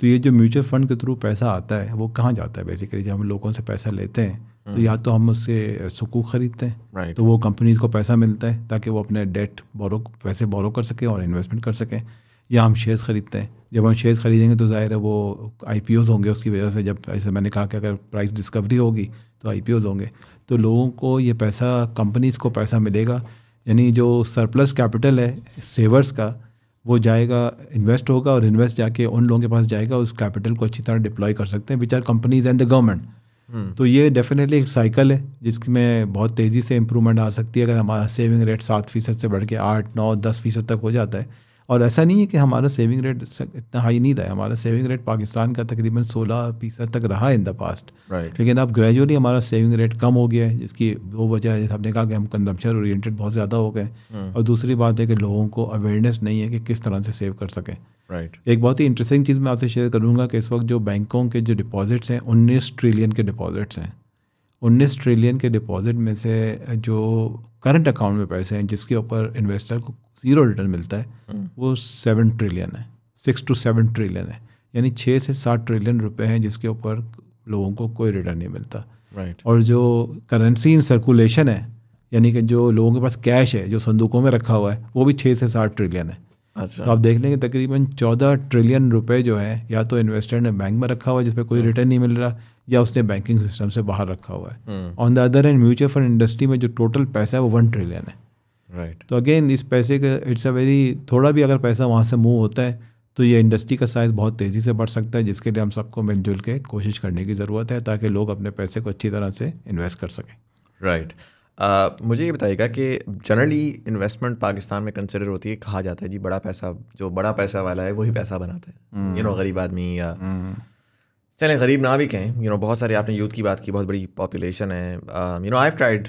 तो ये जो म्यूचुअल फंड के थ्रू पैसा आता है वो कहाँ जाता है? बेसिकली जब हम लोगों से पैसा लेते हैं तो या तो हम उससे सुकूक खरीदते हैं, तो वो कंपनीज़ को पैसा मिलता है ताकि वो अपने डेट पैसे बोरो कर सकें और इन्वेस्टमेंट कर सकें, या हम शेयर्स ख़रीदते हैं। जब हम शेयर्स खरीदेंगे तो ज़ाहिर है वो IPOs होंगे उसकी वजह से, जब ऐसे मैंने कहा कि अगर प्राइस डिस्कवरी होगी तो IPOs होंगे, तो लोगों को ये पैसा, कंपनीज़ को पैसा मिलेगा, यानी जो सरप्लस कैपिटल है सेवर्स का वो जाएगा, इन्वेस्ट होगा, और इन्वेस्ट जाके उन लोगों के पास जाएगा, उस कैपिटल को अच्छी तरह डिप्लॉय कर सकते हैं, which are companies and the government. तो ये डेफिनेटली एक साइकिल है जिसमें बहुत तेज़ी से इम्प्रूवमेंट आ सकती है अगर हमारा सेविंग रेट 7% से बढ़ के 8, 9, 10% तक हो जाता है। और ऐसा नहीं है कि हमारा सेविंग रेट इतना हाई नहीं रहा है, हमारा सेविंग रेट पाकिस्तान का तकरीबन 16% तक रहा है इन द पास्ट, लेकिन अब ग्रेजुअली हमारा सेविंग रेट कम हो गया है, जिसकी दो वजह है। हमने कहा कि हम कंजम्पशन ओरिएंटेड बहुत ज़्यादा हो गए, और दूसरी बात है कि लोगों को अवेयरनेस नहीं है कि किस तरह से सेव कर सकें। एक बहुत ही इंटरेस्टिंग चीज़ मैं आपसे शेयर करूँगा कि इस वक्त जो बैंकों के जो डिपॉजिट्स हैं 19 ट्रिलियन के डिपॉजिट्स हैं। 19 ट्रिलियन के डिपॉजिट में से जो करंट अकाउंट में पैसे हैं जिसके ऊपर इन्वेस्टर को 0 रिटर्न मिलता है वो 7 ट्रिलियन है, 6 to 7 ट्रिलियन है, यानी 6 से 7 ट्रिलियन रुपए हैं जिसके ऊपर लोगों को कोई रिटर्न नहीं मिलता। और जो करेंसी इन सर्कुलेशन है, यानी कि जो लोगों के पास कैश है जो संदूकों में रखा हुआ है, वो भी 6 से 7 ट्रिलियन है। अच्छा। तो आप देख लेंगे तकरीबन 14 ट्रिलियन रुपए जो है या तो इन्वेस्टर ने बैंक में रखा हुआ है जिस पर कोई रिटर्न नहीं मिल रहा, या उसने बैंकिंग सिस्टम से बाहर रखा हुआ है। On the other and mutual fund industry में जो टोटल पैसा है वो 1 ट्रिलियन है। तो अगेन इस पैसे का इट्स अ वेरी, थोड़ा भी अगर पैसा वहाँ से मूव होता है तो ये इंडस्ट्री का साइज़ बहुत तेज़ी से बढ़ सकता है, जिसके लिए हम सबको मिलजुल के कोशिश करने की ज़रूरत है ताकि लोग अपने पैसे को अच्छी तरह से इन्वेस्ट कर सकें। राइट। मुझे ये बताइएगा कि जनरली इन्वेस्टमेंट पाकिस्तान में कंसिडर होती है, कहा जाता है जी बड़ा पैसा, जो बड़ा पैसा वाला है वही पैसा बनाता है, गरीब आदमी, या चलें गरीब ना भी कहें, बहुत सारे, आपने यूथ की बात की, बहुत बड़ी पॉपुलेशन है। आई हैव ट्राइड,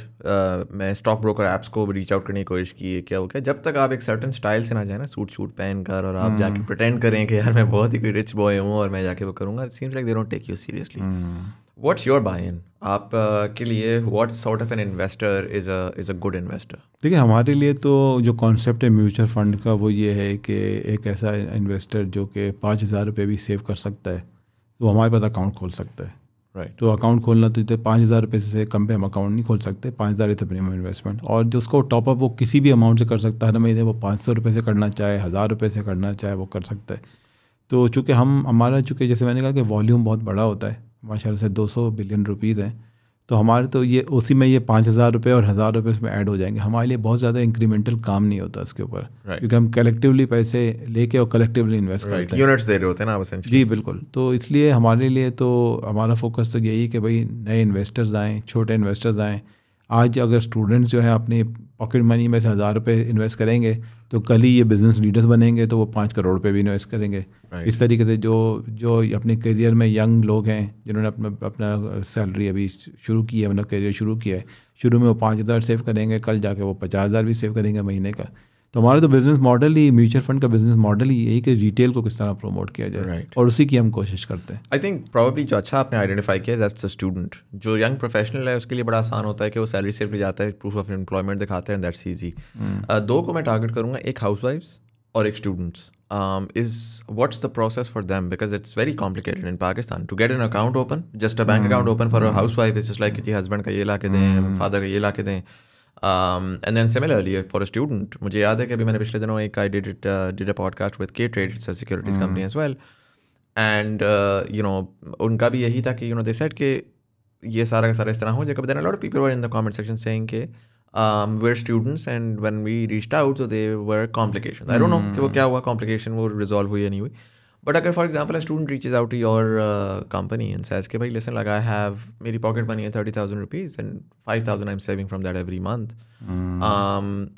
मैं स्टॉक ब्रोकर ऐप्स को रीच आउट करने की कोशिश की है, क्या हो गया, जब तक आप एक सर्टन स्टाइल से ना जाए ना, सूट पहन कर, और आप जाके प्रिटेंड करें कि यार मैं बहुत ही कोई रिच बॉय हूँ और मैं जाके वो करूँगा, it seems like they don't take you seriously. What's your buy in, आप के लिए what sort of an investor is a good investor? देखिए, हमारे लिए तो जो कॉन्सेप्ट है म्यूचुअल फंड का वो ये है कि एक ऐसा इन्वेस्टर जो कि 5,000 रुपये भी सेव कर सकता है तो हमारे पास अकाउंट खोल सकता है। तो अकाउंट खोलना तो 5,000 रुपये से कम पे हम अकाउंट नहीं खोल सकते, 5,000 इज मिनिमम इन्वेस्टमेंट। और जो उसको टॉपअप वो किसी भी अमाउंट से कर सकता है, हर महीने वो 500 रुपये से करना चाहे, 1,000 रुपये से करना चाहे, वो कर सकता है। तो चूँकि हमारा जैसे मैंने कहा कि वॉल्यूम बहुत बड़ा होता है, माशाल्लाह से 200 बिलियन रुपीज़ हैं, तो हमारे तो ये उसी में ये 5,000 रुपये और 1,000 रुपये उसमें ऐड हो जाएंगे। हमारे लिए बहुत ज़्यादा इंक्रीमेंटल काम नहीं होता इसके ऊपर, क्योंकि हम कलेक्टिवली पैसे लेके और कलेक्टिवली इन्वेस्ट करते हैं, यूनिट्स दे रहे होते हैं ना एसेंशियली। जी बिल्कुल। तो इसलिए हमारे लिए तो हमारा फोकस तो यही कि भाई नए इन्वेस्टर्स आएँ, छोटे इन्वेस्टर्स आएँ। आज अगर स्टूडेंट्स जो है अपनी पॉकेट मनी में से 1,000 रुपये इन्वेस्ट करेंगे तो कल ही ये बिज़नेस लीडर्स बनेंगे तो वो 5 करोड़ रुपये भी इन्वेस्ट करेंगे। इस तरीके से जो अपने करियर में यंग लोग हैं जिन्होंने अपना सैलरी अभी शुरू की है, अपना करियर शुरू किया है, शुरू में वो 5,000 सेव करेंगे, कल जाके वो 50,000 भी सेव करेंगे महीने का। तो हमारा तो बिज़नेस मॉडल ही, म्यूचुअल फंड का बिज़नेस मॉडल ही यही कि रिटेल को किस तरह प्रमोट किया जाए, Right. और उसी की हम कोशिश करते हैं। आई थिंक प्रॉब्ली जो अच्छा आपने आइडेंटिफाई किया दैट्स द स्टूडेंट। जो यंग प्रोफेशनल है उसके लिए बड़ा आसान होता है कि वो सैलरी स्लिप ले जाता है, प्रूफ ऑफ एम्प्लॉयमेंट दिखाते हैं, दैट्स ईजी। दो को मैं टारगेट करूँगा, एक हाउस वाइफ्स और एक students. Is what's the process for them, because it's very complicated in Pakistan to get an account open. Just a bank account open for a housewife is just like जी husband का ये ला के दें, father का ये ला के दें। And then similarly for a student, मुझे याद है कि अभी मैंने पिछले दिनों एक I did a podcast with K trade, it's a securities company as well, and you know उनका भी यही था कि दे सेड कि ये सारा का सारा इस तरह हो जाएगा। But then a lot of people were in the comment section saying कि we're students and when we reached out so they were complications. I don't know कि वो क्या हुआ complication, वो resolve हुई या नहीं हुई। But अगर for example a student reaches out to your company and says कि भाई listen, like I have मेरी pocket money है 30,000 rupees and 5,000 I'm saving from that every month.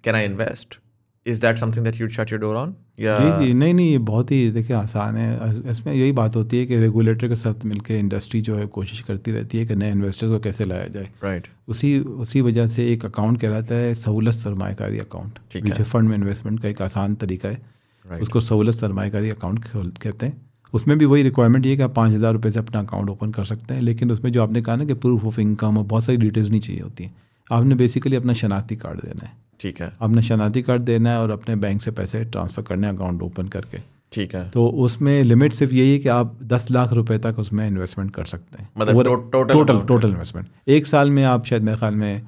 Can I invest? Is that something that you'd shut your door on? जी, नहीं, ये बहुत ही देखिए आसान है। इसमें यही बात होती है कि रेगुलेटर के साथ मिलकर इंडस्ट्री जो है कोशिश करती रहती है कि नए इन्वेस्टर्स को कैसे लाया जाए। राइट। उसी वजह से एक अकाउंट कहलाता है सहूलत सरमायाकारी अकाउंट। म्यूचुअल फंड में इन्वेस्टमेंट का एक आसान तरीका है, उसको सहूलत सरमायाकारी अकाउंट कहते हैं। उसमें भी वही रिक्वायरमेंट ये है कि आप 5,000 रुपये से अपना अकाउंट ओपन कर सकते हैं, लेकिन उसमें जो आपने कहा ना कि प्रूफ ऑफ इनकम और बहुत सारी डिटेल्स नहीं चाहिए होती हैं। आपने बेसिकली अपना शनाख्ती कार्ड देना है। ठीक है। आपने शनाख्ती कार्ड देना है और अपने बैंक से पैसे ट्रांसफ़र करने हैं अकाउंट ओपन करके। ठीक है। तो उसमें लिमिट सिर्फ यही है कि आप 10 लाख रुपए तक उसमें इन्वेस्टमेंट कर सकते हैं, मतलब टोटल इन्वेस्टमेंट। एक साल में आप शायद मेरे ख्याल में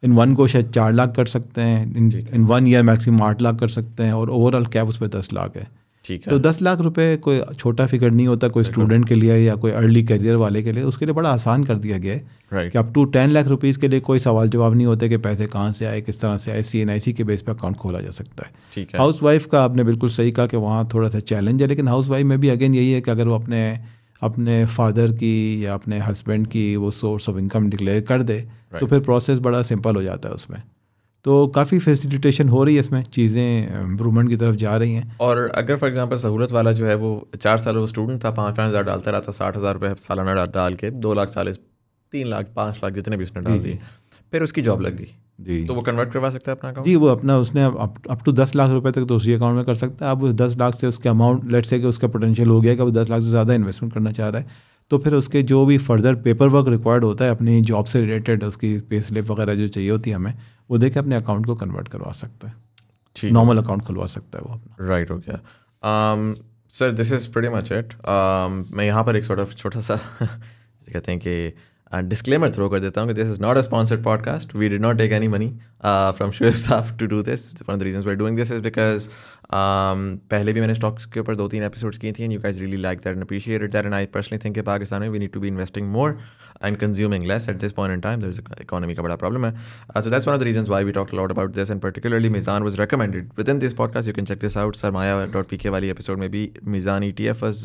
इन वन को शायद 4 लाख कर सकते हैं, इन 1 ईयर मैक्सिमम 8 लाख कर सकते हैं, और ओवरऑल कैप उस पर 10 लाख है। ठीक है। तो 10 लाख रुपए कोई छोटा फिगर नहीं होता कोई स्टूडेंट के लिए या कोई अर्ली करियर वाले के लिए। उसके लिए बड़ा आसान कर दिया गया है कि अप टू 10 लाख रुपीज़ के लिए कोई सवाल जवाब नहीं होता कि पैसे कहाँ से आए, किस तरह से आए। CNIC के बेस पे अकाउंट खोला जा सकता है। ठीक है। हाउस वाइफ का आपने बिल्कुल सही कहा कि वहाँ थोड़ा सा चैलेंज है, लेकिन हाउस वाइफ में भी अगेन यही है कि अगर वो अपने फादर की या अपने हस्बैंड की वो सोर्स ऑफ इनकम डिक्लेयर कर दे तो फिर प्रोसेस बड़ा सिंपल हो जाता है उसमें। तो काफ़ी फैसिलिटेशन हो रही है इसमें, चीज़ें इम्प्रूवमेंट की तरफ जा रही हैं। और अगर फॉर एग्जांपल सहूलत वाला जो है वो 4 साल वो स्टूडेंट था, 5-5 हज़ार डालता रहा था, 60,000 रुपये सालाना डाल के 2 लाख 40, 3 लाख 5 लाख जितने भी उसने डाल दिए, फिर उसकी जॉब लग गई जी, तो वो कन्वर्ट करवा सकता है अपना अकाउंट। जी, वो अपना उसने अप टू 10 लाख रुपए तक तो उसी अकाउंट में कर सकता है। अब 10 लाख से उसके अमाउंट लेट्स से कि उसका पोटेंशियल हो गया कि वो 10 लाख से ज़्यादा इन्वेस्टमेंट करना चाह रहा है, तो फिर उसके जो भी फर्दर पेपर वर्क रिक्वायर्ड होता है अपनी जॉब से रिलेटेड, उसकी पे स्लिप वगैरह जो चाहिए होती है हमें, वो देके अपने अकाउंट को कन्वर्ट करवा सकता है, नॉर्मल अकाउंट खुलवा सकता है वो अपना। राइट, हो गया। Sir this is pretty much it. मैं यहाँ पर एक छोटा सा कहते हैं कि डिस्क्लेमर थ्रो कर देता हूँ कि this is not a sponsored podcast, we did not take any money from Shoaib साहब to do this. One of the reasons we are doing this is because पहले भी मैंने स्टॉक्स के ऊपर 2-3 एपिसोड्स की थी and you guys really like that and appreciated that, and I personally think कि पाकिस्तान में we need to be investing more and consuming less at this point in time. There's economy का बड़ा problem है. So that's one of the reasons why we talked a lot about this, and particularly Mizan was recommended within this podcast. You can check this out. Sarmaya.pk वाली episode में भी Mizan ETF was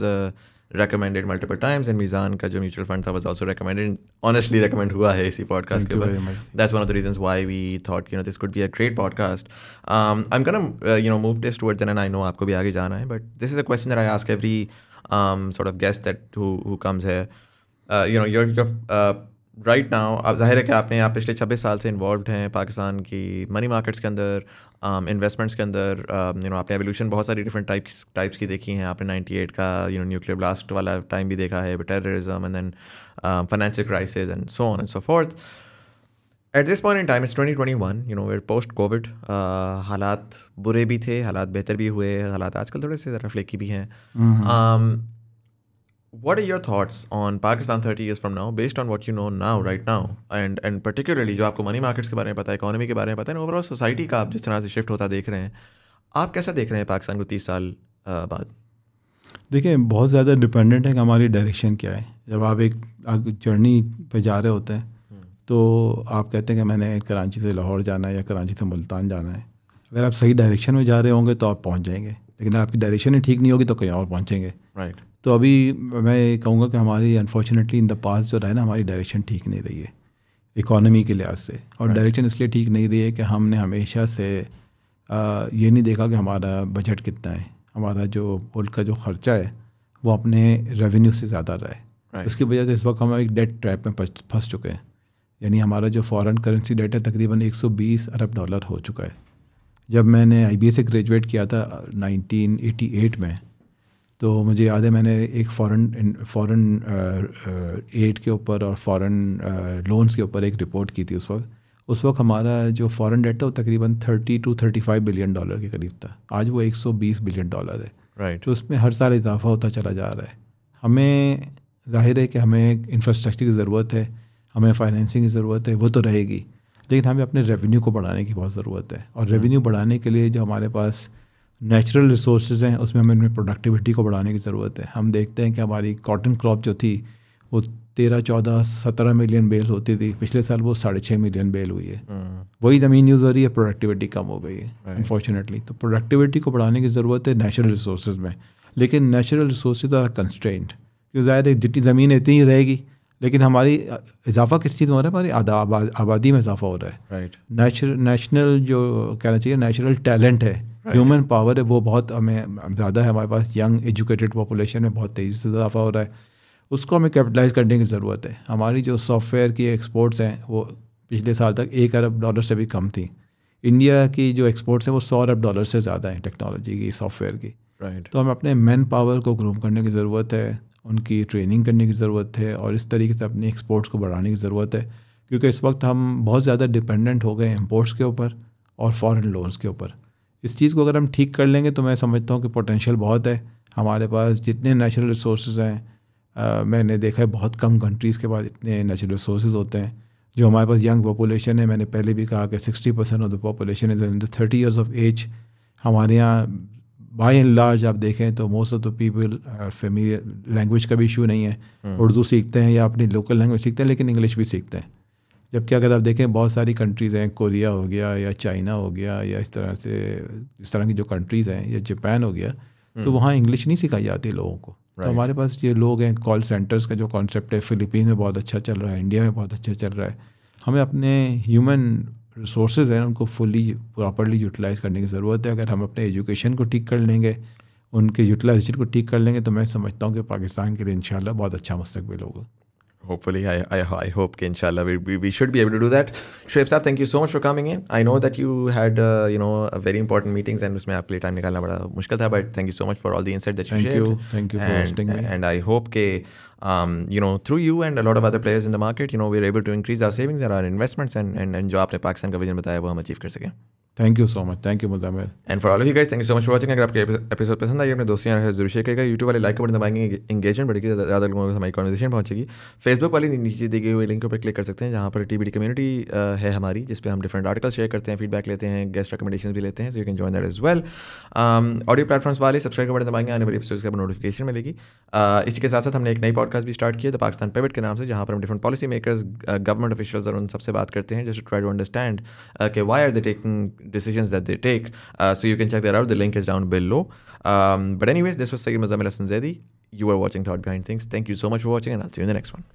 recommended multiple times, and Mizan का जो mutual fund था was also recommended. Honestly recommend हुआ है इसी podcast के ऊपर. That's one of the reasons why we thought this could be a great podcast. I'm gonna move this towards then, and I know आपको भी आगे जाना है, but this is a question that I ask every sort of guest that who comes here. You're right now, अब जाहिर है कि आप पिछले 26 साल से इन्वॉल्व हैं पाकिस्तान की मनी मार्केट्स के अंदर, इन्वेस्टमेंट्स के अंदर। आपने एवोल्यूशन बहुत सारी डिफरेंट टाइप्स की देखी हैं। आपने 98 का न्यूक्लियर ब्लास्ट वाला टाइम भी देखा है, terrorism and then financial crisis and so on and so forth. At this point in time it's 2021, where post covid. हालात बुरे भी थे, हालात बेहतर भी हुए, हालात आजकल थोड़े से ज़रा फ्लेकी भी हैं। What are your thoughts on Pakistan 30 years from now, based on what you know now, right now, and particularly जो आपको मनी मार्केट्स के बारे में पता है, इकोनॉमी के बारे में पता है, ओवरऑल सोसाइटी का आप जिस तरह से शिफ्ट होता देख रहे हैं, आप कैसा देख रहे हैं पाकिस्तान को 30 साल बाद? देखिए, बहुत ज़्यादा डिपेंडेंट है कि हमारी डायरेक्शन क्या है। जब आप एक जर्नी पे जा रहे होते हैं तो आप कहते हैं कि मैंने कराची से लाहौर जाना है या कराची से मुल्तान जाना है। अगर आप सही डायरेक्शन में जा रहे होंगे तो आप पहुँच जाएंगे, लेकिन आपकी डायरेक्शन ही ठीक नहीं होगी तो कहीं और पहुँचेंगे। राइट। तो अभी मैं कहूँगा कि हमारी अनफॉर्चुनेटली इन द पास्ट जो रहा है ना, हमारी डायरेक्शन ठीक नहीं रही है इकोनॉमी के लिहाज से। और डायरेक्शन इसलिए ठीक नहीं रही है कि हमने हमेशा से ये नहीं देखा कि हमारा बजट कितना है, हमारा जो मुल्क का जो ख़र्चा है वो अपने रेवेन्यू से ज़्यादा रहा है। उसकी वजह से इस वक्त हम एक डेट ट्रैप में फंस चुके हैं। यानी हमारा जो फॉरेन करेंसी डेट है तकरीबन $120 अरब हो चुका है, जब मैंने IBA से ग्रेजुएट किया था 1988 में, तो मुझे याद है मैंने एक फ़ॉरेन एड के ऊपर और फ़ॉरेन लोन्स के ऊपर एक रिपोर्ट की थी। उस वक्त हमारा जो फ़ॉरेन डेट था वो तकरीबन 30 to 35 बिलियन डॉलर के करीब था। आज वो 120 बिलियन डॉलर है। राइट। तो उसमें हर साल इजाफा होता चला जा रहा है। हमें जाहिर है कि हमें इंफ्रास्ट्रक्चर की ज़रूरत है, हमें फाइनेंसिंग की ज़रूरत है, वो तो रहेगी, लेकिन हमें अपने रेवेन्यू को बढ़ाने की बहुत ज़रूरत है। और रेवेन्यू बढ़ाने के लिए जो हमारे पास नेचुरल रिसोर्सेज हैं उसमें हमें अपनी प्रोडक्टिविटी को बढ़ाने की ज़रूरत है। हम देखते हैं कि हमारी कॉटन क्रॉप जो थी वो 13, 14, 17 मिलियन बेल होती थी, पिछले साल वो 6.5 मिलियन बेल हुई है। वही ज़मीन यूज़ हो रही है, प्रोडक्टिविटी कम हो गई है अनफॉर्चुनेटली। तो प्रोडक्टिविटी को बढ़ाने की ज़रूरत है नेचुरल रिसोर्सेज में, लेकिन नेचुरल रिसोर्सेज आर कंस्ट्रेंट, क्योंकि ज़ाहिर है जितनी ज़मीन इतनी ही रहेगी, लेकिन हमारी इजाफा किस चीज़ में हो रहा है, हमारी आबादी में इजाफा हो रहा है। राइट। नेशनल जो कहना चाहिए नेचुरल टैलेंट है, ह्यूमन पावर है, वो बहुत हमें ज़्यादा है। हमारे पास यंग एजुकेटेड पॉपुलेशन में बहुत तेज़ी से इजाफा हो रहा है, उसको हमें कैपिटलाइज करने की ज़रूरत है। हमारी जो सॉफ्टवेयर की एक्सपोर्ट्स हैं वो पिछले साल तक $1 अरब से भी कम थी। इंडिया की जो एक्सपोर्ट्स हैं वो $100 अरब से ज़्यादा हैं टेक्नोलॉजी की, सॉफ्टवेयर की। राइट। तो हमें अपने मैन पावर को ग्रूम करने की ज़रूरत है, उनकी ट्रेनिंग करने की ज़रूरत है, और इस तरीके से अपनी एक्सपोर्ट्स को बढ़ाने की ज़रूरत है, क्योंकि इस वक्त हम बहुत ज़्यादा डिपेंडेंट हो गए इम्पोर्ट्स के ऊपर और फॉरेन लोन्स के ऊपर। इस चीज़ को अगर हम ठीक कर लेंगे तो मैं समझता हूँ कि पोटेंशियल बहुत है हमारे पास। जितने नेचुरल रिसोर्सेज हैं, मैंने देखा है बहुत कम कंट्रीज़ के पास इतने नेचुरल रिसोर्सेज होते हैं। जो हमारे पास यंग पॉपुलेशन है, मैंने पहले भी कहा कि 60% of the population is in the 30 years of age. हमारे यहाँ बाय एंड लार्ज आप देखें तो most of the people familiar, language का भी इशू नहीं है, उर्दू सीखते हैं या अपनी लोकल लैंग्वेज सीखते हैं, लेकिन इंग्लिश भी सीखते हैं। जबकि अगर आप देखें बहुत सारी कंट्रीज़ हैं, कोरिया हो गया या चाइना हो गया या इस तरह की जो कंट्रीज़ हैं, या जापान हो गया, तो वहाँ इंग्लिश नहीं सिखाई जाती लोगों को। तो हमारे पास ये लोग हैं, कॉल सेंटर्स का जो कॉन्सेप्ट है फ़िलीपींस में बहुत अच्छा चल रहा है, इंडिया में बहुत अच्छा चल रहा है। हमें अपने ह्यूमन रिसोर्सेज हैं उनको फुली प्रॉपर्ली यूटिलाइज़ करने की ज़रूरत है। अगर हम अपने एजुकेशन को ठीक कर लेंगे, उनके यूटिलाइजेशन को ठीक कर लेंगे, तो मैं समझता हूँ कि पाकिस्तान के लिए इंशाल्लाह बहुत अच्छा मुस्तकबिल होगा। Hopefully, I hope कि inshallah we should be able to do that. Shoaib साहब, thank you so much for coming in. I know that you had a very important meetings and उसमें आपके लिए टाइम निकालना बड़ा मुश्किल था, but thank you so much for all the insight that you shared. Thank you for hosting me. And I hope कि through you and a lot of other players in the market, we're able to increase our savings and our investments and जो आपने पाकिस्तान का vision बताया वो हम achieve कर सकें. Thank you so much, thank you Muzammil. And for all of you guys, thank you so much for watching. अगर आपके एपिसोड पसंद आई, अपने दोस्तों यार जरूर शेयर करेगा। यूट्यूब वाले लाइक का बटन दबाएंगे, एंगेजमेंट बढ़ेगी, ज़्यादा लोगों को हमारी कॉन्वर्सेशन पहुंचेगी। फेसबुक वाली नीचे दी गई हुई लिंक पर क्लिक कर सकते हैं, जहाँ पर TBD कम्युनिटी है हमारी, जिस पे हम डिफरेंट आर्टिकल शेयर करते हैं, फीडबैक लेते हैं, गेस्ट रिकमेंडेशन भी लेते हैं, so you can join that as well. Audio platforms वाले सब्सक्राइब का बटन दबाएंगे, आने वाली एपिसोड्स का नोटिफिकेशन मिलेगी। इसी के साथ साथ हमने एक नई पॉडकास्ट भी स्टार्ट किया, द पाकिस्तान पिवट के नाम से, जहाँ पर हम different policy makers, government officials और उन सबसे बात करते हैं, just to try to understand कि why are they taking decisions that they take. So you can check that out. The link is down below. But anyways, this was Sayyid Muzammil Hassan Zaidi. You are watching Thought Behind Things. Thank you so much for watching, and I'll see you in the next one.